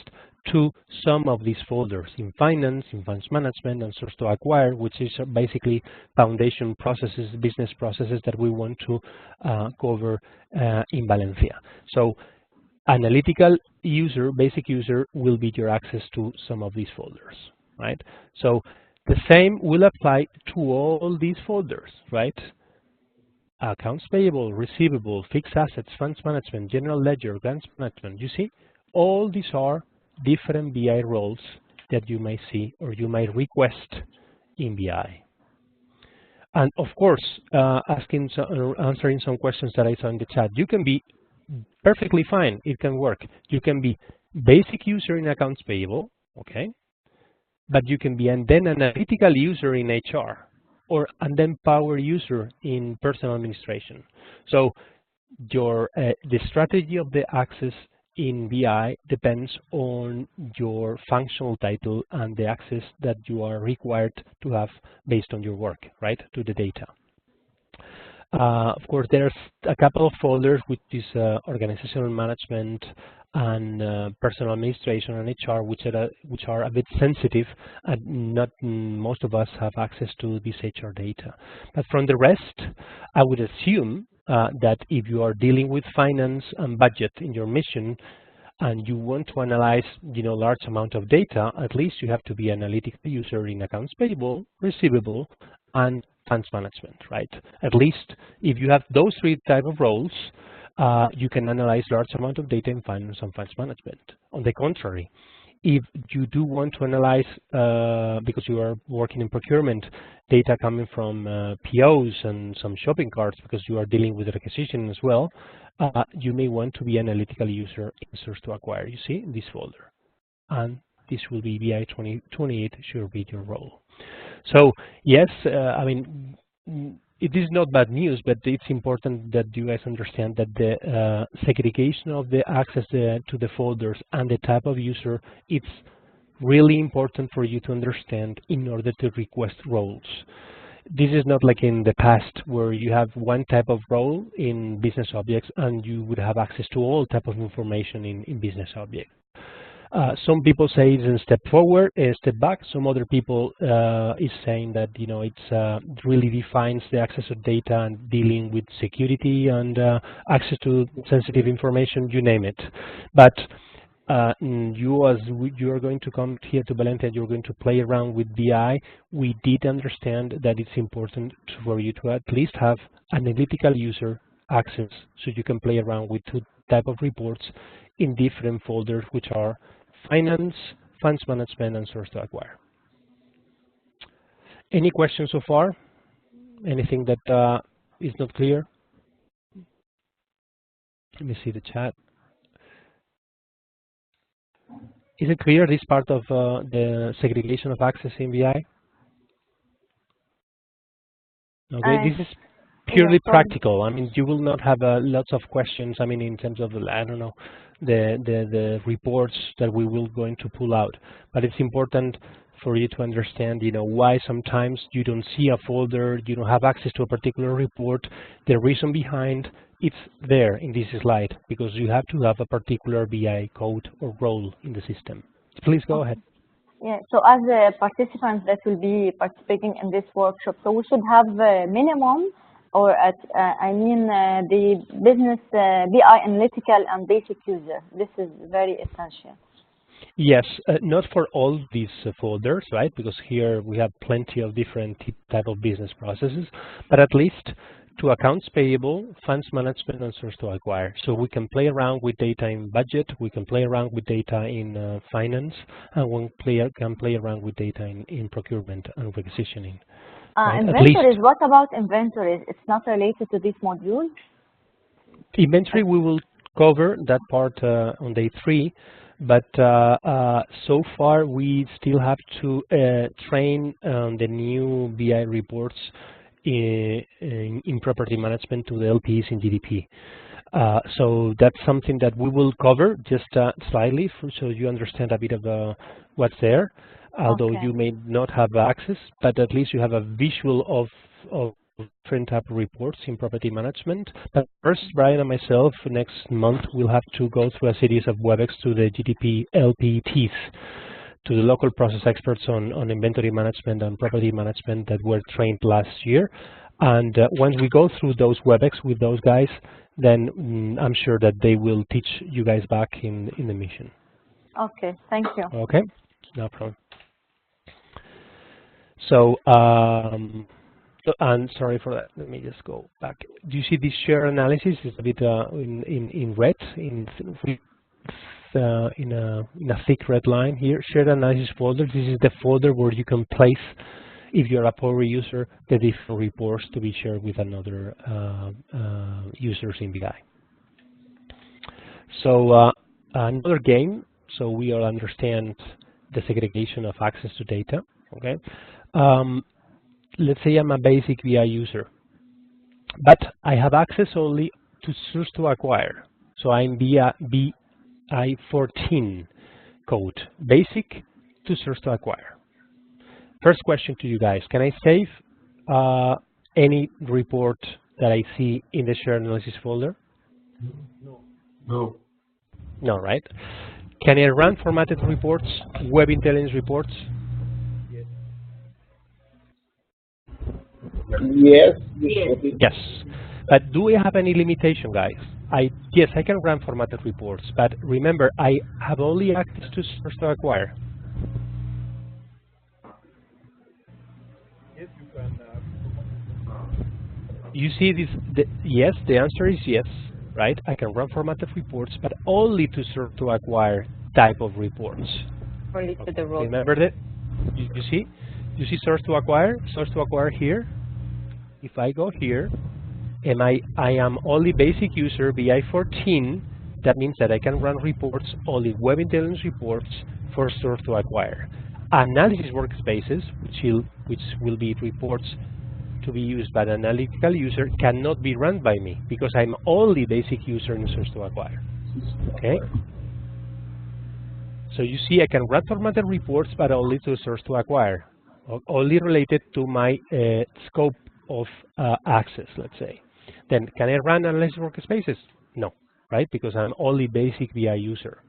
to some of these folders in finance, in funds management, and source to acquire, which is basically foundation processes, business processes that we want to cover in Valencia. So analytical user, basic user, will be your access to some of these folders, right? So the same will apply to all these folders, right? Accounts payable, receivable, fixed assets, funds management, general ledger, grants management. You see, all these are different BI roles that you may see or you may request in BI. And of course, answering some questions that I saw in the chat, you can be perfectly fine. It can work. You can be basic user in accounts payable, okay? But you can be and then analytical user in HR, and then power user in personal administration. So your the strategy of the access in BI depends on your functional title and the access that you are required to have based on your work, right, to the data. Of course, there's a couple of folders, which is organizational management and personal administration and HR, which are a bit sensitive, and not most of us have access to this HR data. But from the rest, I would assume that if you are dealing with finance and budget in your mission, and you want to analyze, large amount of data, at least you have to be analytical user in accounts payable, receivable, and funds management, right? At least if you have those three type of roles, you can analyze large amount of data in finance and funds management. On the contrary, if you do want to analyze, because you are working in procurement, data coming from POs and some shopping carts, because you are dealing with requisition as well, you may want to be analytical user in source to acquire, you see, in this folder. And this will be BI 2028 should be your role. So yes, I mean, it is not bad news, but it's important that you guys understand that the segregation of the access to the folders and the type of user, it's really important for you to understand in order to request roles. This is not like in the past where you have one type of role in business objects and you would have access to all type of information in business objects. Some people say it's a step forward, a step back. Some other people is saying that it's really defines the access of data and dealing with security and access to sensitive information, you name it. But you are going to come here to Valencia, you're going to play around with BI. We did understand that it's important for you to at least have analytical user access, so you can play around with two type of reports in different folders, which are finance, funds management, and source to acquire. Any questions so far? Anything that is not clear? Let me see the chat. Is it clear, this part of the segregation of access in BI? Okay, this is purely practical. I mean, you will not have lots of questions. I mean, in terms of, I don't know, the reports that we will going to pull out. But it's important for you to understand, why sometimes you don't see a folder, you don't have access to a particular report. The reason behind it's there in this slide, because you have to have a particular BI code or role in the system. Please go ahead.
Yeah, so as participants that will be participating in this workshop, so we should have minimum, or the business BI analytical and basic user. This is very essential.
Yes, not for all these folders, right? Because here we have plenty of different type of business processes, but at least to accounts payable, funds management, and source to acquire. So we can play around with data in budget, we can play around with data in finance, and one player can play around with data in procurement and requisitioning. Right?
Inventories, what about inventories? It's not related to this module?
Inventory, we will cover that part on day 3, but so far we still have to train the new BI reports in property management to the LPs in GDP. So that's something that we will cover just slightly, so you understand a bit of what's there. Although you may not have access, but at least you have a visual of different type of reports in property management. But first, Brian and myself, next month, we'll have to go through a series of WebEx to the GDP LPTs, to the local process experts on inventory management and property management that were trained last year. And once we go through those WebEx with those guys, then I'm sure that they will teach you guys back in the mission.
Okay, thank you.
Okay, no problem. So, and sorry for that. Let me just go back. Do you see this share analysis? It's a bit in red, in a thick red line here. Shared analysis folder. This is the folder where you can place, if you're a power user, the different reports to be shared with another users in BI. So another game. So we all understand the segregation of access to data. Okay. Let's say I'm a basic BI user, but I have access only to source to acquire. So I'm BI 14 code, basic to source to acquire. First question to you guys, can I save any report that I see in the shared analysis folder?
No.
No, right? Can I run formatted reports, web intelligence reports?
Yes.
Yes. But do we have any limitation, guys? Yes, I can run formatted reports, but remember, I have only access to source to acquire.
Yes, you can.
You see this? Yes, the answer is yes, right? I can run formatted reports, but only to source to acquire type of reports.
Only to the role.
Remember that? You see? You see source to acquire? Source to acquire here. If I go here, and I am only basic user BI 14, that means that I can run reports, only web intelligence reports for source to acquire. Analysis workspaces, which will be reports to be used by an analytical user, cannot be run by me because I'm only basic user in source to acquire. Okay? So you see I can run formatted reports, but only to source to acquire, only related to my scope of access, let's say. Then can I run analysis workspaces? No, right? Because I'm only basic BI user.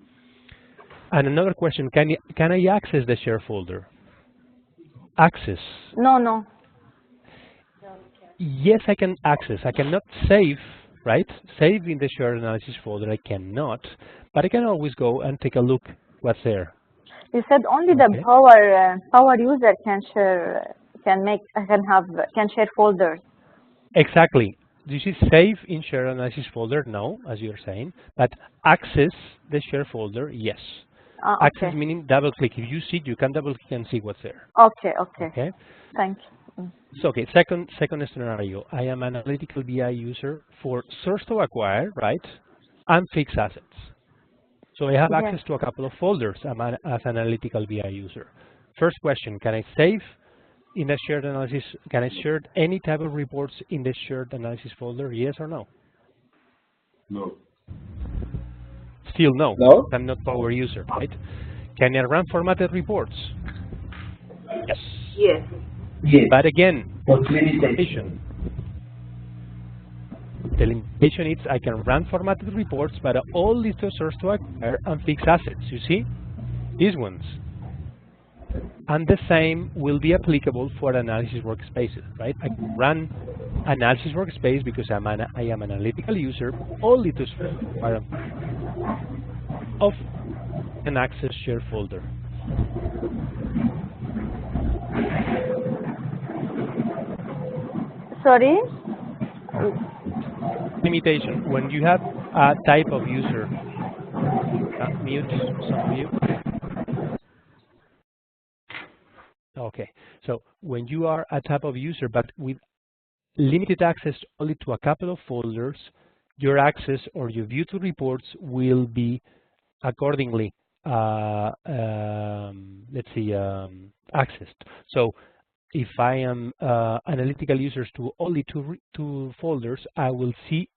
And another question, can I access the share folder? Access.
No.
Yes, I can access. I cannot save, right? Save in the share analysis folder, I cannot, but I can always go and take a look what's there.
You said only the power user can share, can share folders.
Exactly. This is save in share analysis folder, no, as you're saying, but access the share folder, yes.
Okay.
Access meaning double click. If you see it, you can double click and see what's there.
Okay.
Okay.
Thank you.
So okay, second scenario. I am an analytical BI user for source to acquire, right, and fixed assets. So I have access to a couple of folders as an analytical BI user. First question, can I save in the shared analysis? Can I share any type of reports in the shared analysis folder? Yes or no?
No.
Still no.
No?
I'm not power user, right? Can I run formatted reports? Yes.
Yes. Yes.
But again,
But limitation.
The limitation is I can run formatted reports, but only to source to acquire and fixed assets. You see? These ones. And the same will be applicable for analysis workspaces, right? I can run analysis workspace because I am an analytical user only to source to acquire of an access share folder.
Sorry?
Limitation. When you have a type of user, mute some of you. Okay, so when you are a type of user but with limited access only to a couple of folders, your access or your view to reports will be accordingly, let's see, accessed. So if I am analytical users to only two folders, I will see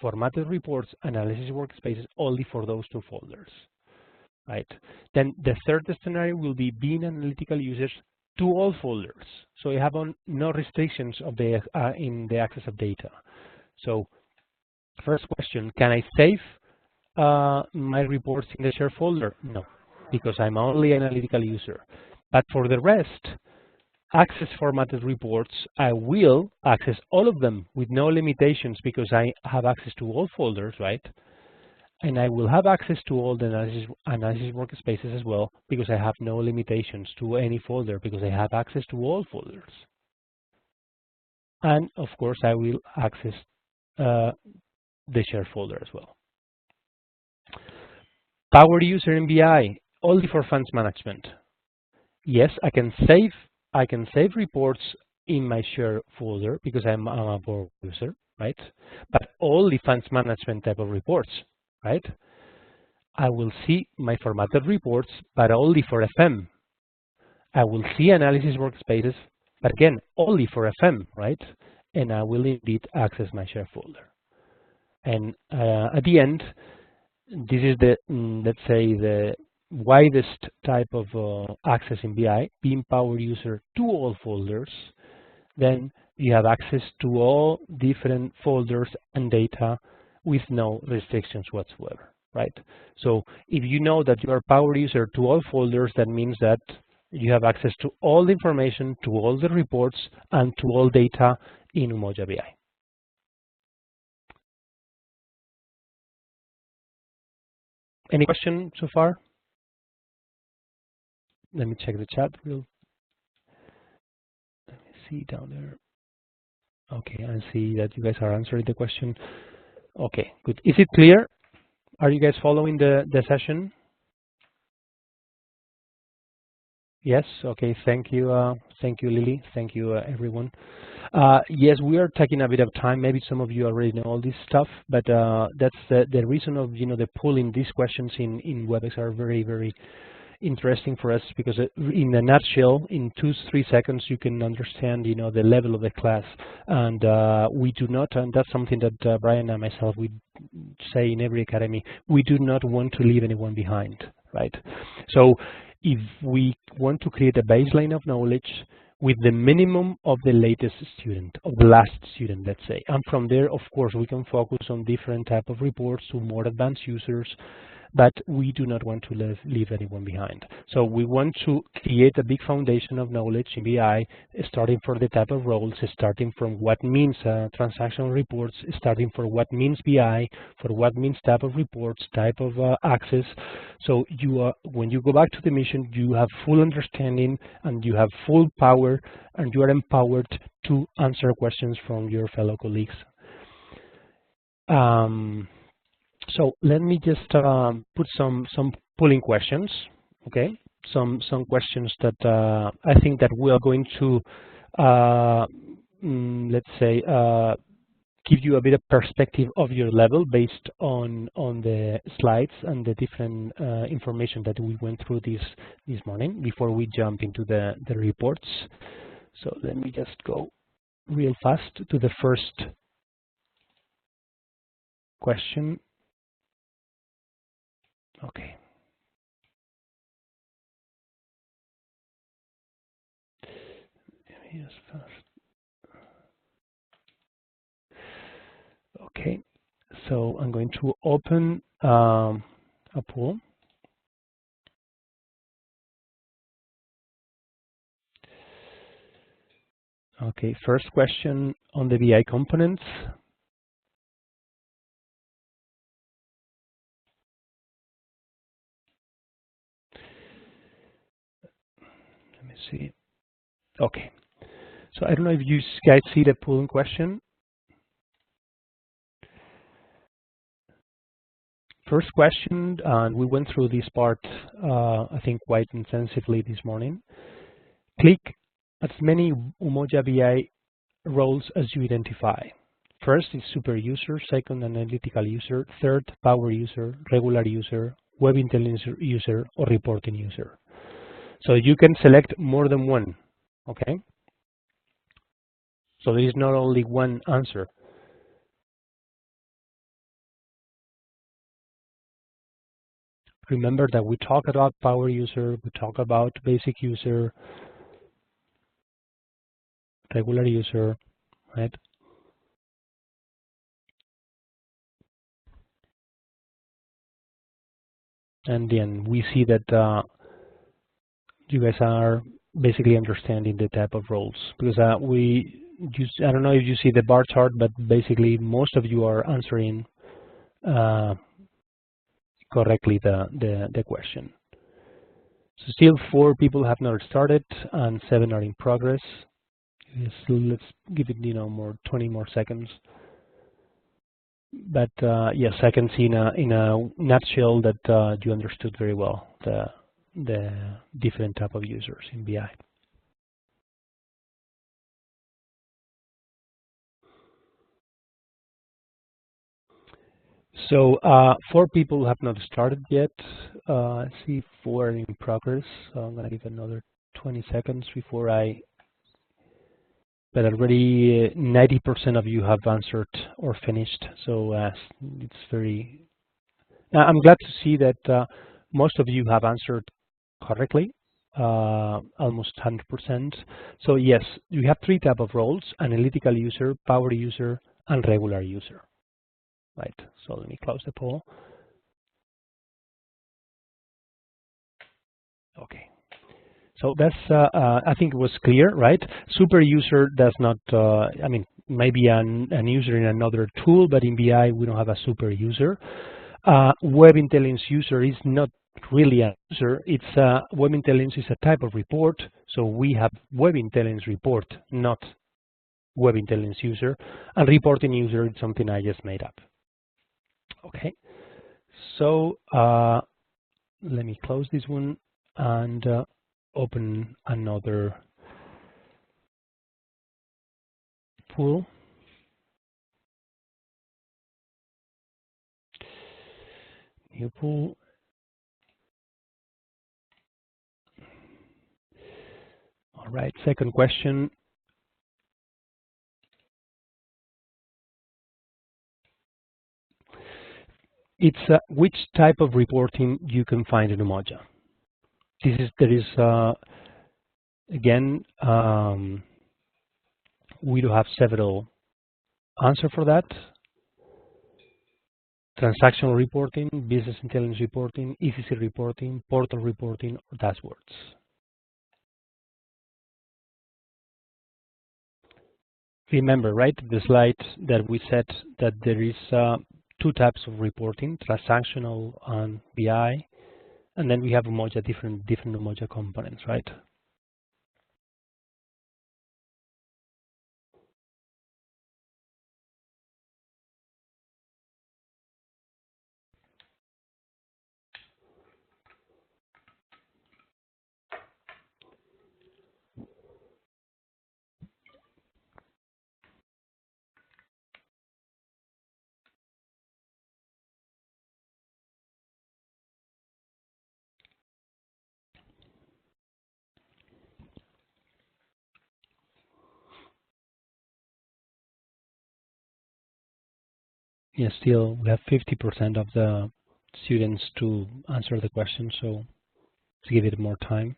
formatted reports, analysis workspaces only for those two folders, right? Then the third scenario will be being analytical users to all folders. So you have no restrictions of the in the access of data. So first question, can I save my reports in the share folder? No, because I'm only an analytical user. But for the rest, access formatted reports, I will access all of them with no limitations because I have access to all folders, right? And I will have access to all the analysis workspaces as well because I have no limitations to any folder because I have access to all folders. And of course, I will access the share folder as well. Power user in BI, only for funds management. Yes, I can save reports in my share folder because I'm a power user, right? But only funds management type of reports, right? I will see my formatted reports, but only for FM. I will see analysis workspaces, but again, only for FM, right? And I will indeed access my share folder. And at the end, this is the, let's say, the widest type of access in BI, being power user to all folders. Then you have access to all different folders and data with no restrictions whatsoever, right? So if you know that you are power user to all folders, that means that you have access to all the information, to all the reports, and to all data in Umoja BI. Any question so far? Let me check the chat real. Let me see down there. Okay, I see that you guys are answering the question. Okay, good. Is it clear? Are you guys following the session? Yes. Okay. Thank you. Thank you, Lily. Thank you, everyone. Yes, we are taking a bit of time. Maybe some of you already know all this stuff, but that's the reason of the pulling these questions in WebEx are very, very interesting for us because in a nutshell, in 2-3 seconds, you can understand the level of the class, and we do not, and that's something that Brian and myself we say in every academy, we do not want to leave anyone behind, right? So if we want to create a baseline of knowledge with the minimum of the latest student, of the last student, let's say, and from there, of course, we can focus on different type of reports to more advanced users, but we do not want to leave anyone behind. So we want to create a big foundation of knowledge in BI, starting for the type of roles, starting from what means transactional reports, starting for what means BI, for what means type of reports, type of access. So when you go back to the mission, you have full understanding and you have full power and you are empowered to answer questions from your fellow colleagues. So let me just put some polling questions, okay? Some questions that I think that we are going to, let's say, give you a bit of perspective of your level based on the slides and the different information that we went through this morning before we jump into the reports. So let me just go real fast to the first question. Okay. Yes, fast. Okay. So I'm going to open a poll. Okay. First question on the BI components. Let me see. Okay. So I don't know if you guys see the polling question. First question, and we went through this part, I think, quite intensively this morning. Click as many Umoja BI roles as you identify. First is super user, second analytical user, third power user, regular user, web intelligence user, or reporting user. So you can select more than one, okay? So there is not only one answer. Remember that we talk about power user, we talk about basic user, regular user, right? And then we see that you guys are basically understanding the type of roles, because I don't know if you see the bar chart, but basically most of you are answering correctly the question. So still 4 people have not started and 7 are in progress. So let's give it, more 20 more seconds. But yes, I can see in a nutshell that you understood very well the different type of users in BI. So 4 people have not started yet. I see 4 in progress. So I'm going to give another 20 seconds before but already 90% of you have answered or finished. So it's very. I'm glad to see that most of you have answered correctly, almost 100%. So yes, we have 3 types of roles: analytical user, power user, and regular user. Right. So let me close the poll. Okay. So that's, I think it was clear, right? Super user does not, I mean, maybe an user in another tool, but in BI we don't have a super user. Web Intelligence user is not really a user. It's Web Intelligence is a type of report. So we have Web Intelligence report, not Web Intelligence user. And reporting user is something I just made up. Okay. So let me close this one and open another pool. New pool. All right, second question. It's which type of reporting you can find in Umoja. There is again, we do have several answers for that. Transactional reporting, business intelligence reporting, ECC reporting, portal reporting, or dashboards. Remember, right, the slide that we said that there is 2 types of reporting, transactional and BI, and then we have Umoja, different Umoja components, right? Yes, still we have 50% of the students to answer the question, so to give it more time.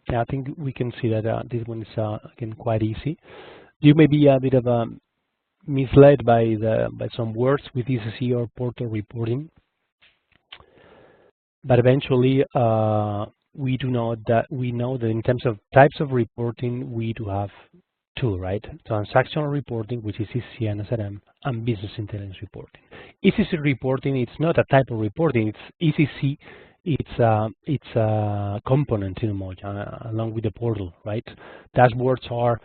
Yeah, I think we can see that this one is again quite easy. You may be a bit of misled by some words with ECC or portal reporting, but eventually we know that in terms of types of reporting we do have 2, right? Transactional reporting, which is ECC and SRM, and business intelligence reporting. ECC reporting, it's not a type of reporting, it's ECC it's a component in Umoja along with the portal, right? Dashboards are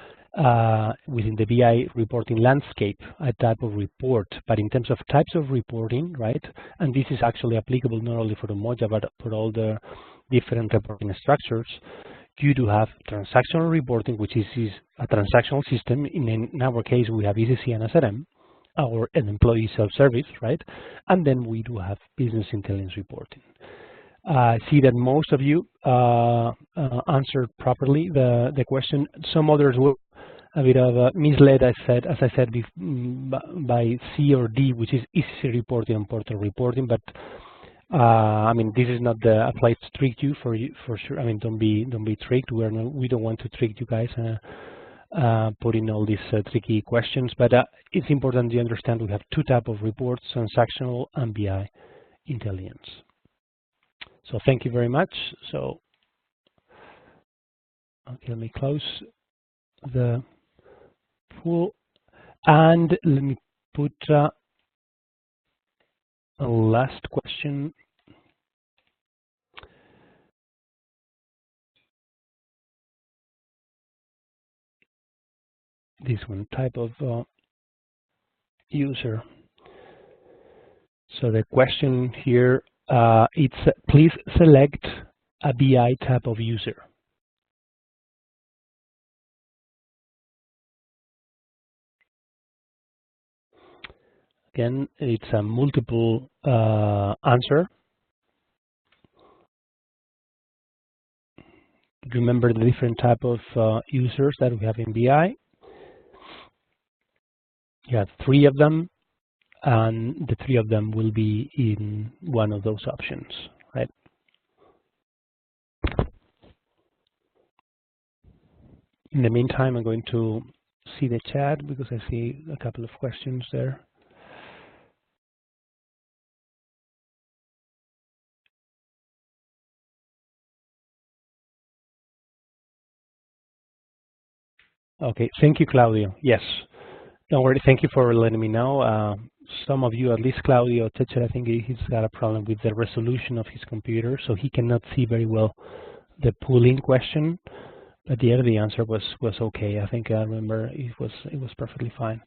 within the BI reporting landscape a type of report, but in terms of types of reporting, right? And this is actually applicable not only for Umoja but for all the different reporting structures. You do have transactional reporting, which is a transactional system. In our case, we have ECC and SRM, or an employee self-service, right? And then we do have business intelligence reporting. I see that most of you answered properly the question. Some others were a bit of misled, as I said, by C or D, which is ECC reporting and portal reporting. But I mean, this is not a place to trick you for sure. I mean, don't be tricked. We don't want to trick you guys. Putting all these tricky questions, but it's important you understand we have two types of reports: transactional and BI intelligence. So thank you very much. So okay, let me close the pool and let me put a last question. This one, type of user. So the question here, it's please select a BI type of user. Again, it's a multiple answer. Remember the different type of users that we have in BI. You have 3 of them, and the 3 of them will be in one of those options, right? In the meantime, I'm going to see the chat because I see a couple of questions there. Okay, thank you, Claudio. Yes, don't worry. Thank you for letting me know. Some of you, at least Claudio Techer, I think he's got a problem with the resolution of his computer, so he cannot see very well the pooling question. But yeah, the answer was okay. I think I remember it was perfectly fine.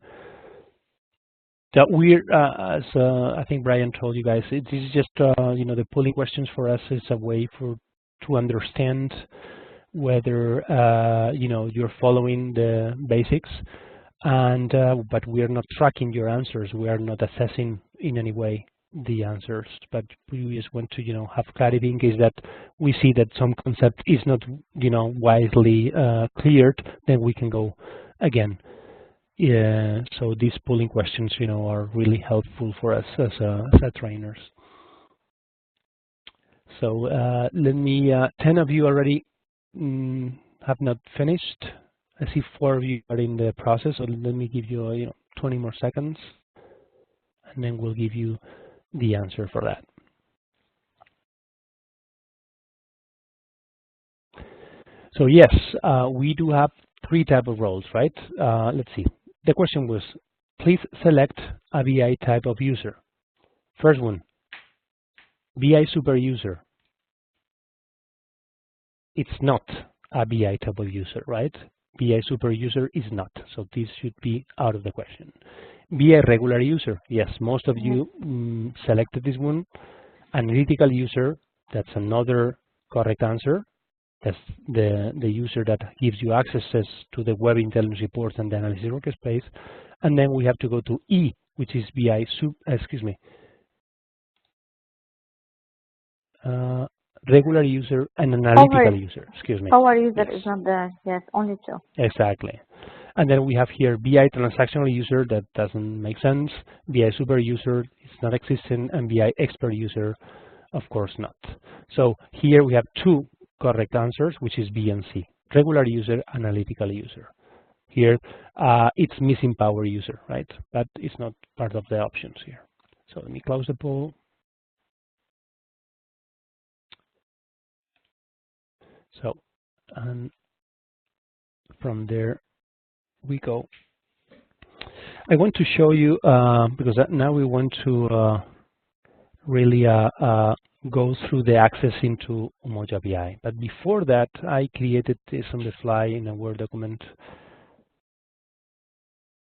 That we're as I think Brian told you guys, it is just you know, the pooling questions for us is a way to understand whether you know, you're following the basics, and but we are not tracking your answers. We are not assessing in any way the answers, but we just want to, you know, have clarity in case that we see that some concept is not, you know, widely cleared, then we can go again. Yeah, so these pooling questions, you know, are really helpful for us as trainers. So let me, 10 of you already have not finished. I see 4 of you are in the process, so let me give you, you know, 20 more seconds, and then we'll give you the answer for that. So yes, we do have 3 types of roles, right? Let's see. The question was, please select a BI type of user. First one, BI super user. It's not a BI type of user, right? BI super user is not, so this should be out of the question. BI regular user, yes, most of you selected this one. Analytical user, that's another correct answer. That's the user that gives you access to the web intelligence reports and the analysis workspace. And then we have to go to E, which is BI regular user and analytical user,
Power user is not there, yes, only 2.
Exactly. And then we have here BI transactional user, that doesn't make sense. BI super user is not existing, and BI expert user, of course not. So here we have 2 correct answers, which is B and C, regular user, analytical user. Here it's missing power user, right? But it's not part of the options here. So let me close the poll. So, and from there we go. I want to show you, because now we want to really go through the access into Umoja BI. But before that, I created this on the fly in a Word document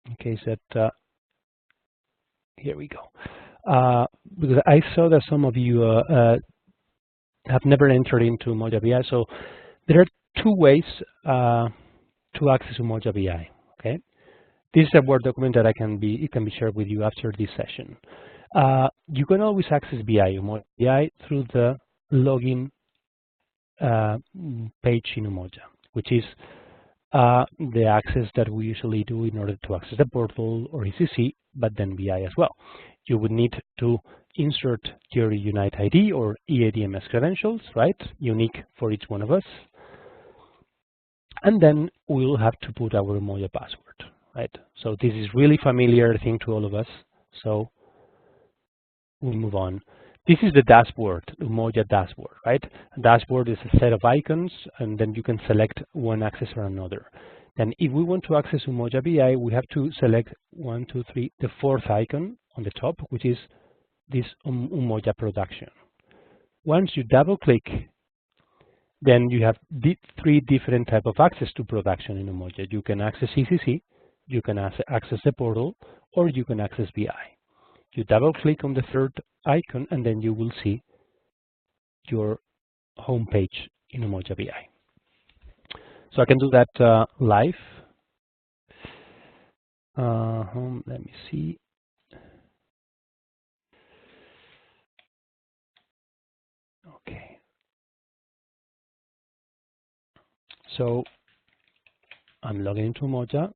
in case that, here we go. Because I saw that some of you have never entered into Umoja BI. So there are two ways to access Umoja BI. Okay, this is a Word document that it can be shared with you after this session. You can always access Umoja BI through the login page in Umoja, which is the access that we usually do in order to access the portal or ECC, but then BI as well. You would need to insert your Unite ID or EADMS credentials, right? Unique for each one of us. And then we'll have to put our Umoja password, right? So this is really familiar thing to all of us. So we'll move on. This is the dashboard, Umoja dashboard, right? A dashboard is a set of icons, and then you can select one axis or another. Then if we want to access Umoja BI, we have to select 1, 2, 3, the fourth icon on the top, which is this Umoja production. Once you double click, then you have three different types of access to production in Umoja. You can access ECC, you can access the portal, or you can access BI. You double click on the third icon and then you will see your home page in Umoja BI. So I can do that live. Let me see. Okay. So I'm logging into Umoja.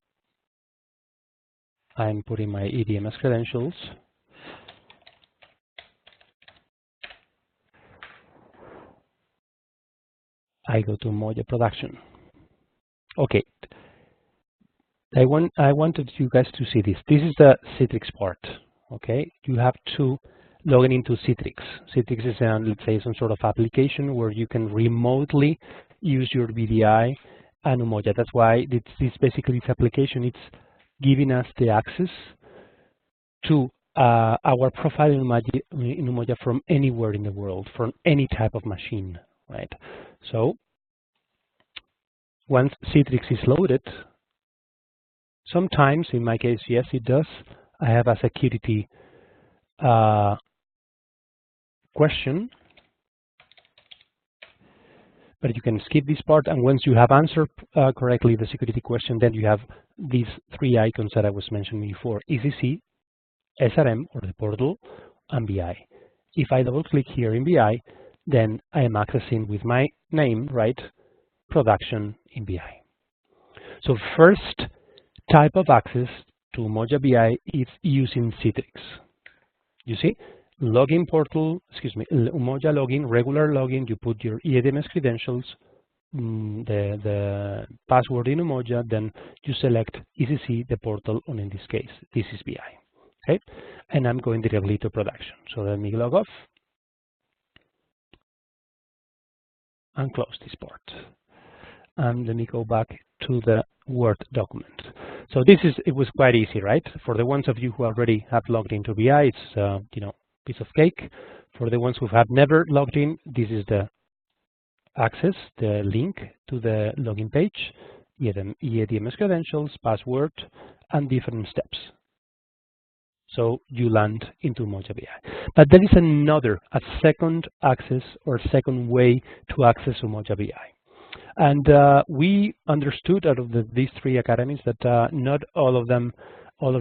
I'm putting my EDMS credentials. I go to Umoja production. Okay. I wanted you guys to see this. This is the Citrix part. Okay. You have to log into Citrix. Citrix is, let's say, some sort of application where you can remotely use your VDI and Umoja. That's why this basically this application. It's giving us the access to our profile in Umoja from anywhere in the world, from any type of machine, right? So once Citrix is loaded, sometimes, in my case, yes, it does. I have a security question, but you can skip this part. And once you have answered correctly the security question, then you have these three icons that I was mentioning before: ECC, SRM or the portal, and BI. If I double click here in BI, then I am accessing with my name, right, production in BI. So first type of access to Umoja BI is using Citrix. You see, login portal, Umoja login, regular login, you put your EADMS credentials, the password in Umoja, then you select ECC, the portal, and in this case, this is BI. Okay, and I'm going directly to production. So let me log off and close this part. And let me go back to the Word document. So it was quite easy, right? For the ones of you who already have logged into BI, it's piece of cake. For the ones who have never logged in, this is the access, the link to the login page, EADMS credentials, password, and different steps. So you land into Umoja BI. But there is a second access or second way to access Umoja BI. And we understood out of these three academies that not all of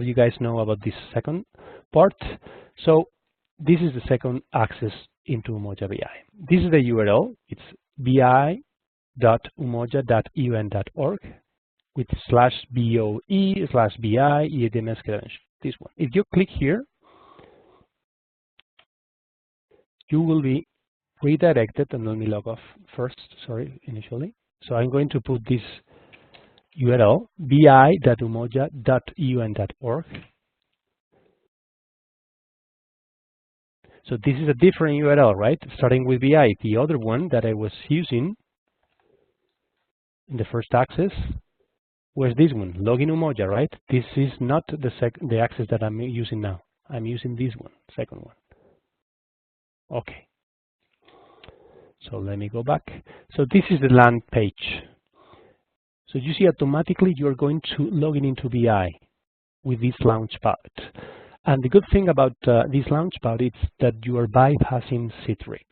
you guys know about this second part. So this is the second access into Umoja BI. This is the URL. It's bi.umoja.un.org with /BOE/BI EADMS credentials. This one. If you click here, you will be redirected, and let me log off first, initially. So I'm going to put this URL, bi.umoja.un.org. So this is a different URL, right? Starting with BI. The other one that I was using in the first access was this one, login Umoja, right? This is not the access that I'm using now. I'm using this one, second one. Okay. So let me go back. So this is the land page. So you see automatically you're going to log in into BI with this Launchpad. And the good thing about this Launchpad is that you are bypassing Citrix.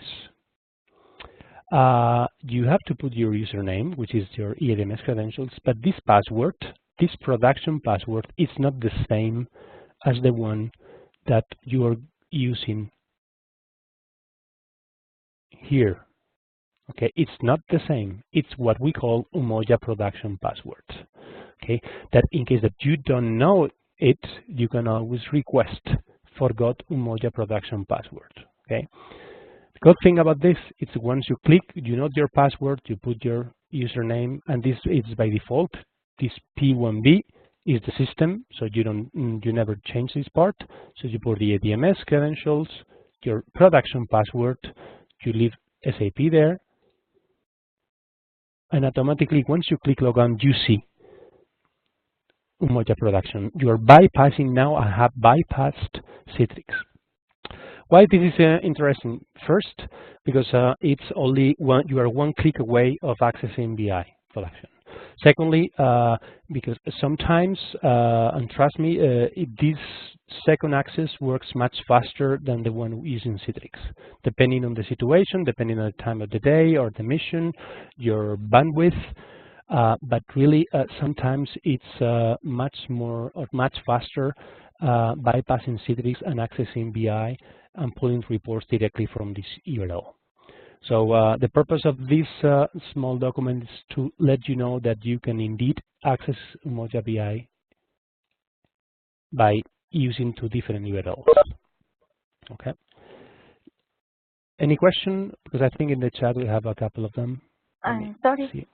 You have to put your username, which is your EDMS credentials, but this password, this production password, is not the same as the one that you are using here. Okay, it's not the same. It's what we call Umoja production password. Okay, that in case that you don't know it, you can always request forgot Umoja production password. Okay. The good thing about this is once you click, you know your password, you put your username, and this is by default. This P1B is the system, so you never change this part. So you put the ADMS credentials, your production password, you leave SAP there, and automatically once you click log on, you see Umoja production. You are bypassing now. I have bypassed Citrix. Why this is interesting? First, because it's only you are one click away of accessing BI production. Secondly, because sometimes, and trust me, this second access works much faster than the one using Citrix, depending on the situation, depending on the time of the day or the mission, your bandwidth. But really, sometimes it's much faster bypassing Citrix and accessing BI and pulling reports directly from this URL. So the purpose of this small document is to let you know that you can indeed access Umoja BI by using two different URLs. Okay. Any question? Because I think in the chat we have a couple of them.
Sorry.
See.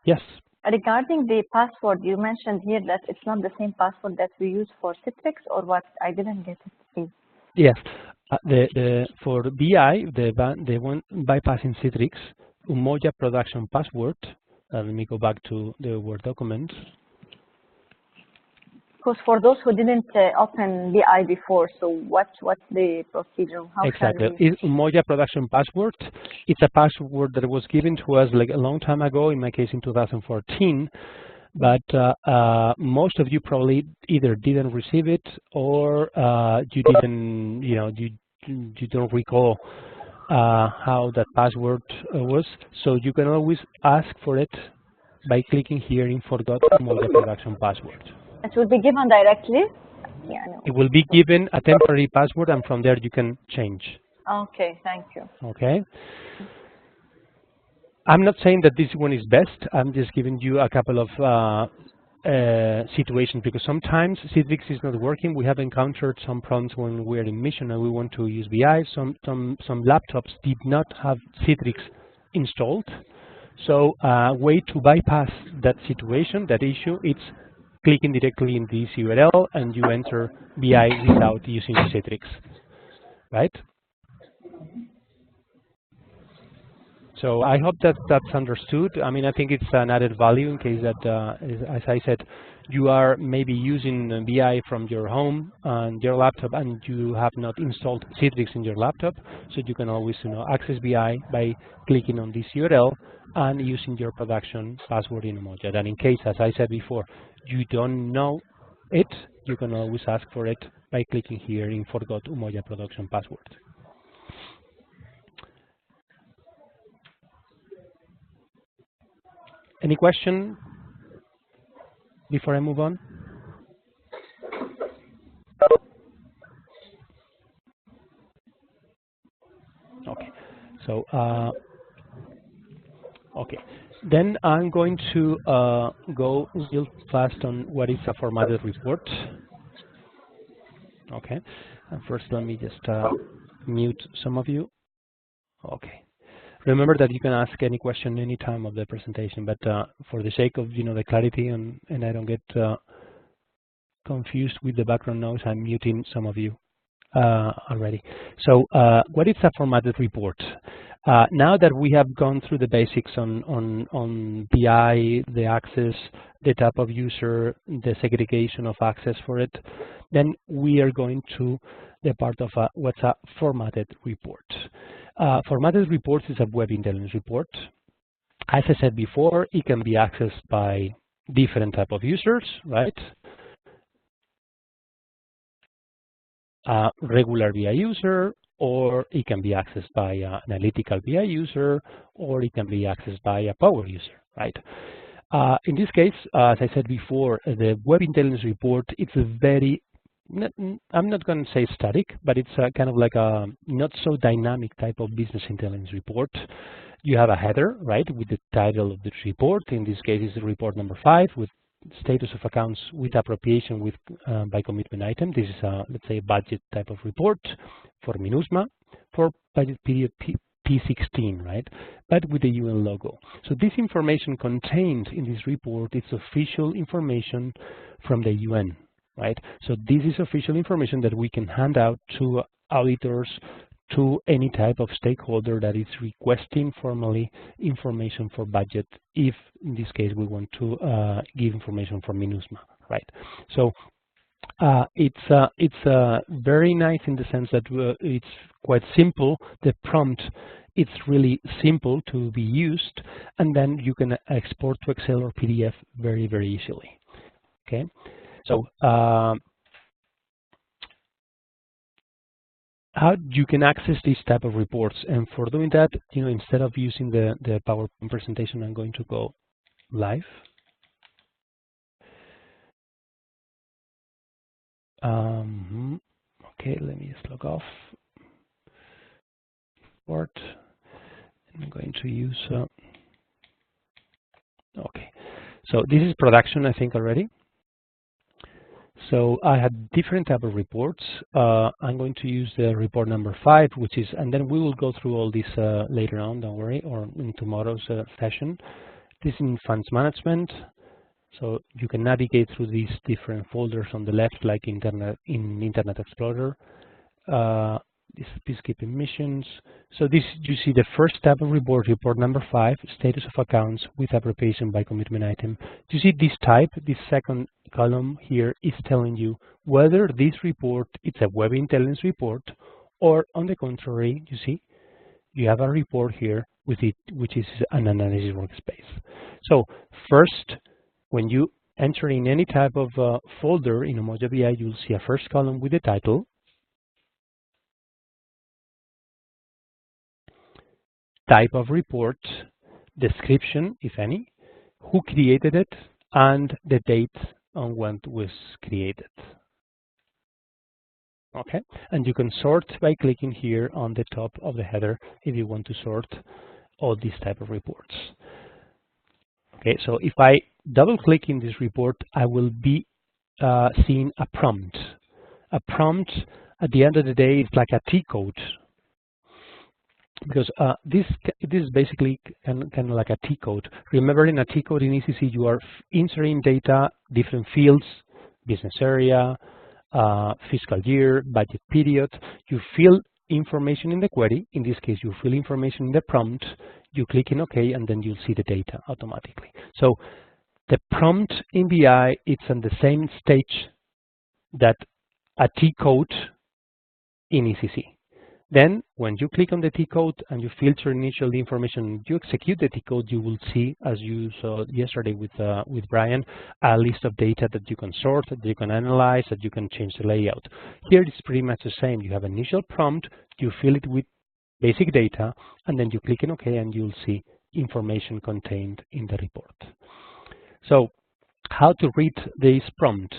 Yes.
Regarding the password, you mentioned here that it's not the same password that we use for Citrix, or what? I didn't get it, please.
Yes. For BI, the one bypassing Citrix, Umoja production password. Let me go back to the Word document.
Because for those who didn't open BI before, so what's the procedure? How
Exactly.
It's
Umoja production password. It's a password that was given to us like a long time ago, in my case in 2014. But most of you probably either didn't receive it or you didn't, you don't recall how that password was. So you can always ask for it by clicking here in Forgot Umoja production password.
It will be given directly? Yeah, no.
It will be given a temporary password, and from there you can change.
Okay, thank you.
Okay. I'm not saying that this one is best. I'm just giving you a couple of situations, because sometimes Citrix is not working. We have encountered some problems when we're in mission and we want to use BI. Some laptops did not have Citrix installed. So way to bypass that situation, that issue, it's clicking directly in this URL and you enter BI without using Citrix, right? So I hope that that's understood. I mean, I think it's an added value in case that, as I said, you are maybe using BI from your home and your laptop and you have not installed Citrix in your laptop. So you can always access BI by clicking on this URL and using your production password in Umoja. And in case, as I said before, you don't know it, you can always ask for it by clicking here in Forgot Umoja production password. Any question before I move on? Okay, so okay, then I'm going to go real fast on what is a formatted report. Okay, and first let me just mute some of you. Okay. Remember that you can ask any question any time of the presentation, but for the sake of the clarity and I don't get confused with the background noise, I'm muting some of you already. So what is a formatted report? Now that we have gone through the basics on BI, the access, the type of user, the segregation of access for it, then we are going to the part of what's a formatted report. Formatted reports is a web intelligence report. As I said before, it can be accessed by different type of users, right? Regular BI user, or it can be accessed by an analytical BI user, or it can be accessed by a power user, right? In this case, as I said before, the web intelligence report, it's a very, I'm not going to say static, but it's a kind of like a not so dynamic type of business intelligence report. You have a header, right, with the title of the report. In this case, it's report number 5 with status of accounts with appropriation with by commitment item. This is a, let's say, a budget type of report for MINUSMA for budget period P16, right? But with the UN logo. So this information contained in this report is official information from the UN, right? So this is official information that we can hand out to auditors, to any type of stakeholder that is requesting formally information for budget, if in this case we want to give information for MINUSMA, right? So it's very nice in the sense that it's quite simple. The prompt, it's really simple to be used, and then you can export to Excel or PDF very, very easily. Okay, so how you can access this type of reports, and for doing that, you know, instead of using the PowerPoint presentation, I'm going to go live. Okay, let me just log off. Report. I'm going to use. Okay, so this is production, I think already. So I had different type of reports. I'm going to use the report number 5, which is, and then we will go through all this later on, don't worry, or in tomorrow's session. This is in funds management. So you can navigate through these different folders on the left, like in Internet Explorer. This is peacekeeping missions. So this, you see the first type of report, report number 5, status of accounts with appropriation by commitment item. You see this type, this second column here is telling you whether this report is a web intelligence report, or on the contrary, you see, you have a report here with it, which is an analysis workspace. So first, when you enter in any type of folder in Umoja BI, you'll see a first column with the title, type of report, description, if any, who created it, and the date on when it was created. Okay, and you can sort by clicking here on the top of the header if you want to sort all these type of reports. Okay, so if I double click in this report, I will be seeing a prompt. A prompt, at the end of the day, is like a T code, because this is basically kind of like a T code. Remember, in a T code in ECC, you are inserting data, different fields, business area, fiscal year, budget period. You fill information in the query. In this case, you fill information in the prompt. You click in OK, and then you'll see the data automatically. So the prompt in BI, it's on the same stage that a T code in ECC. Then, when you click on the T code and you filter initially information, you execute the T code, you will see, as you saw yesterday with Brian, a list of data that you can sort, that you can analyze, that you can change the layout. Here it's pretty much the same. You have an initial prompt, you fill it with basic data, and then you click on OK, and you'll see information contained in the report. So, how to read this prompt?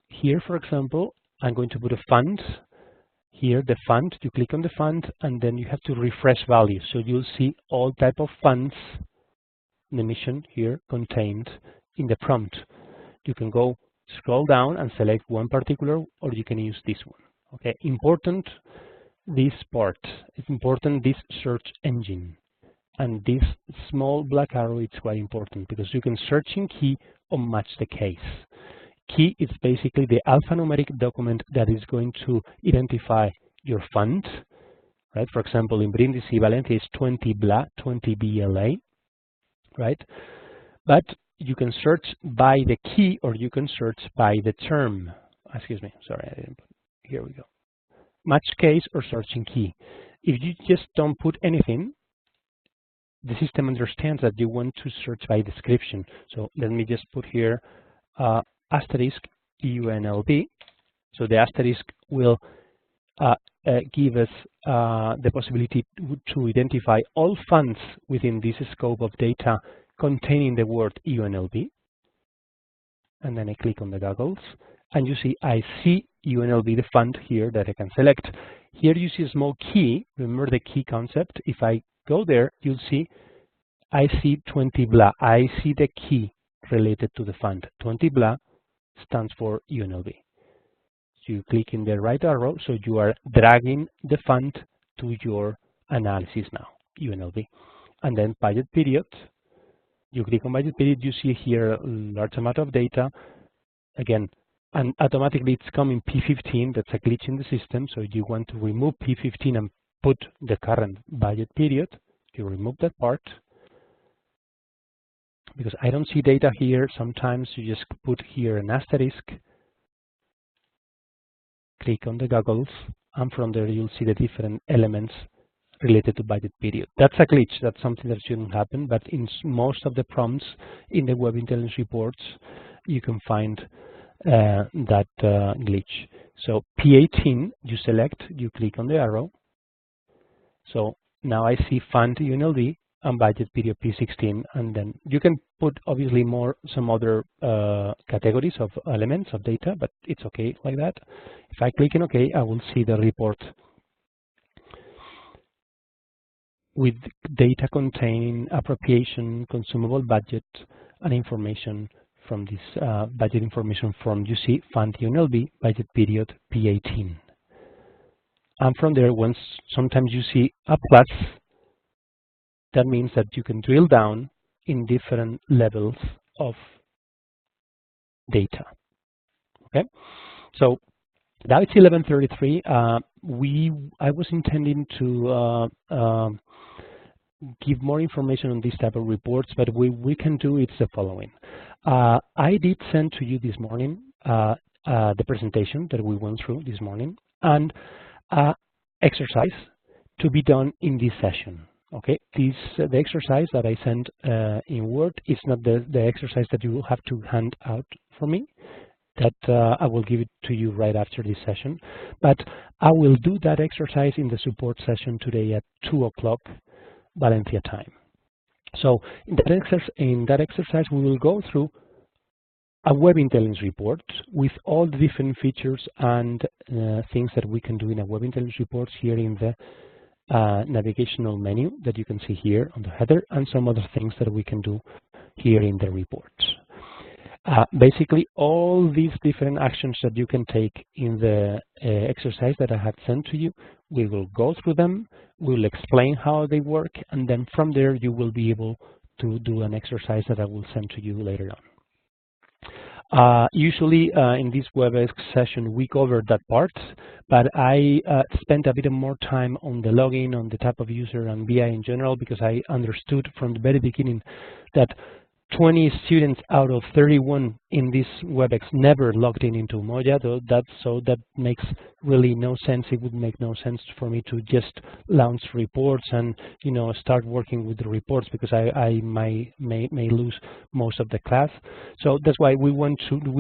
Here, for example, I'm going to put a fund. Here, the fund, you click on the fund, and then you have to refresh values. So you'll see all type of funds in the mission here contained in the prompt. You can go scroll down and select one particular, or you can use this one. Okay, important this part. It's important this search engine. And this small black arrow, it's quite important because you can search in key or match the case. Key is basically the alphanumeric document that is going to identify your fund, right? For example, in Brindisi Valencia is 20 BLA, 20 BLA, right? But you can search by the key, or you can search by the term. Excuse me, sorry, I didn't put, here we go. Match case or searching key. If you just don't put anything, the system understands that you want to search by description. So let me just put here asterisk UNLB. So the asterisk will give us the possibility to identify all funds within this scope of data containing the word UNLB. And then I click on the goggles, and you see I see UNLB, the fund here that I can select. Here you see a small key. Remember the key concept. If I go there, you'll see I see 20 BLA. I see the key related to the fund. 20 BLA stands for UNLB. So you click in the right arrow, so you are dragging the fund to your analysis now, UNLB. And then budget period. You click on budget period, you see here a large amount of data. Again, and automatically it's coming P15, that's a glitch in the system. So you want to remove P15 and put the current budget period. You remove that part. Because I don't see data here, sometimes you just put here an asterisk, click on the goggles, and from there you'll see the different elements related to budget period. That's a glitch, that's something that shouldn't happen, but in most of the prompts in the Web Intelligence reports, you can find that glitch. So P18, you select, you click on the arrow. So now I see fund UNLB and budget period P16, and then you can put obviously some other categories of elements of data, but it's okay like that. If I click on OK, I will see the report with data containing appropriation, consumable budget, and information from this budget information from, you see, fund UNLB, budget period P18. And from there, once sometimes you see a plus, that means that you can drill down in different levels of data. Okay, so now it's 11:33. I was intending to give more information on this type of reports, but we can do it's the following. I did send to you this morning the presentation that we went through this morning, and exercise to be done in this session. Okay, the exercise that I sent in Word is not the exercise that you will have to hand out for me. That I will give it to you right after this session. But I will do that exercise in the support session today at 2 o'clock Valencia time. So in that exercise, we will go through a web intelligence report with all the different features and things that we can do in a web intelligence report here in the navigational menu that you can see here on the header, and some other things that we can do here in the reports. Basically, all these different actions that you can take in the exercise that I have sent to you, we will go through them, we'll explain how they work, and then from there you will be able to do an exercise that I will send to you later on. Usually in this WebEx session we covered that part, but I spent a bit more time on the login, on the type of user and BI in general, because I understood from the very beginning that 20 students out of 31 in this WebEx never logged into Umoja, so that makes really no sense. It would make no sense for me to just launch reports and start working with the reports, because I may lose most of the class. So that's why we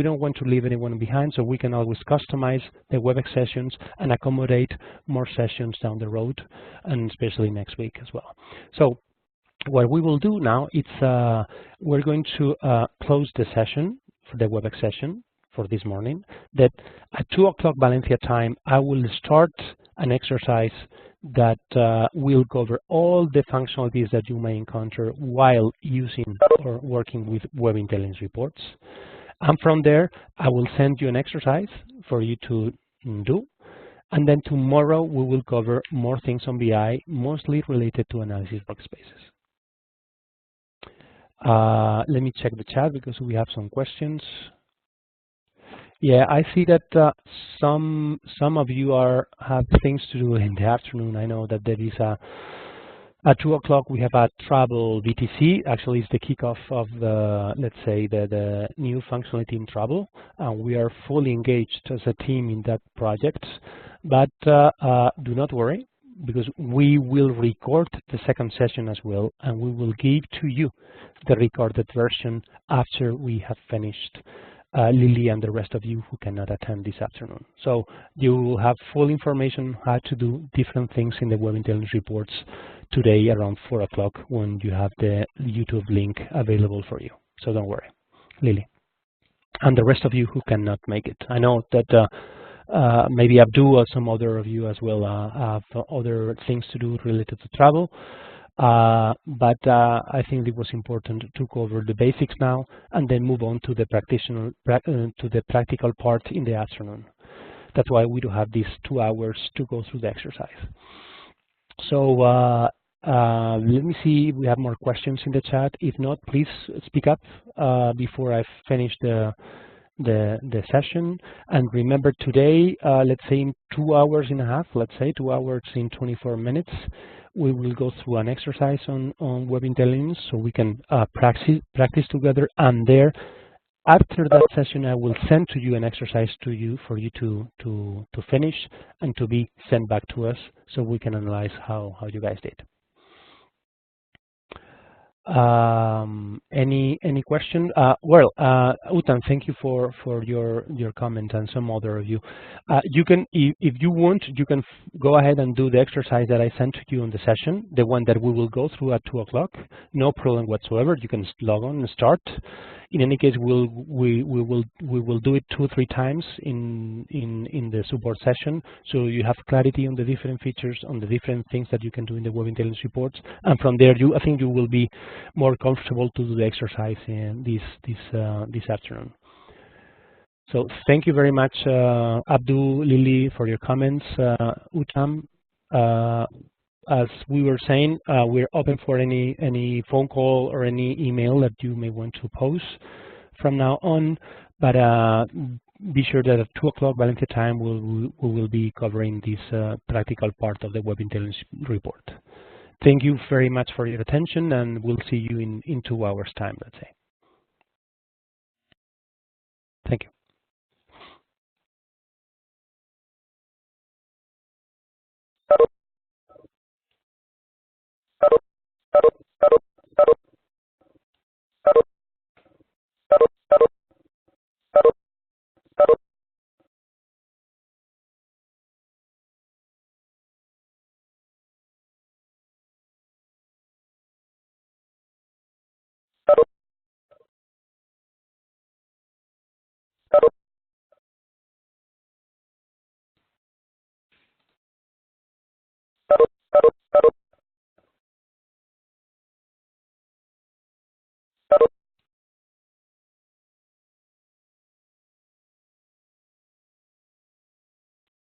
don't want to leave anyone behind, so we can always customize the WebEx sessions and accommodate more sessions down the road, and especially next week as well. So what we will do now is we're going to close the session, for the WebEx session for this morning. That at 2 o'clock Valencia time, I will start an exercise that will cover all the functionalities that you may encounter while using or working with web intelligence reports. And from there, I will send you an exercise for you to do. And then tomorrow we will cover more things on BI, mostly related to analysis workspaces. Let me check the chat because we have some questions. Yeah, I see that some of you have things to do in the afternoon. I know that there is at 2 o'clock we have a travel VTC. Actually, it's the kickoff of the, let's say, the new functionality in travel, and we are fully engaged as a team in that project. But do not worry, because we will record the second session as well, and we will give to you the recorded version after we have finished, Lily and the rest of you who cannot attend this afternoon. So you will have full information how to do different things in the Web Intelligence reports today around 4 o'clock when you have the YouTube link available for you. So don't worry, Lily. And the rest of you who cannot make it. I know that maybe Abdul or some other of you as well have other things to do related to travel. But I think it was important to cover the basics now and then move on to the practical part in the afternoon. That's why we do have these 2 hours to go through the exercise. So let me see if we have more questions in the chat. If not, please speak up before I finish the session. And remember today, let's say in 2 hours and a half, let's say 2 hours in 24 minutes, we will go through an exercise on Web Intelligence so we can practice together. And there, after that session, I will send to you an exercise for you to finish and to be sent back to us so we can analyze how you guys did. Any question? Well, Utan, thank you for your comment and some other of you. You can, if you want, you can go ahead and do the exercise that I sent to you in the session, the one that we will go through at 2 o'clock. No problem whatsoever. You can log on and start. In any case, we will do it 2 or 3 times in the support session, so you have clarity on the different features, on the different things that you can do in the Web Intelligence reports, and from there, I think you will be more comfortable to do the exercise in this afternoon. So thank you very much, Abdul, Lily, for your comments. Utam, as we were saying, we're open for any phone call or any email that you may want to post from now on. But be sure that at 2 o'clock Valencia time, we will be covering this practical part of the Web Intelligence report. Thank you very much for your attention, and we'll see you in 2 hours time, let's say. Thank you.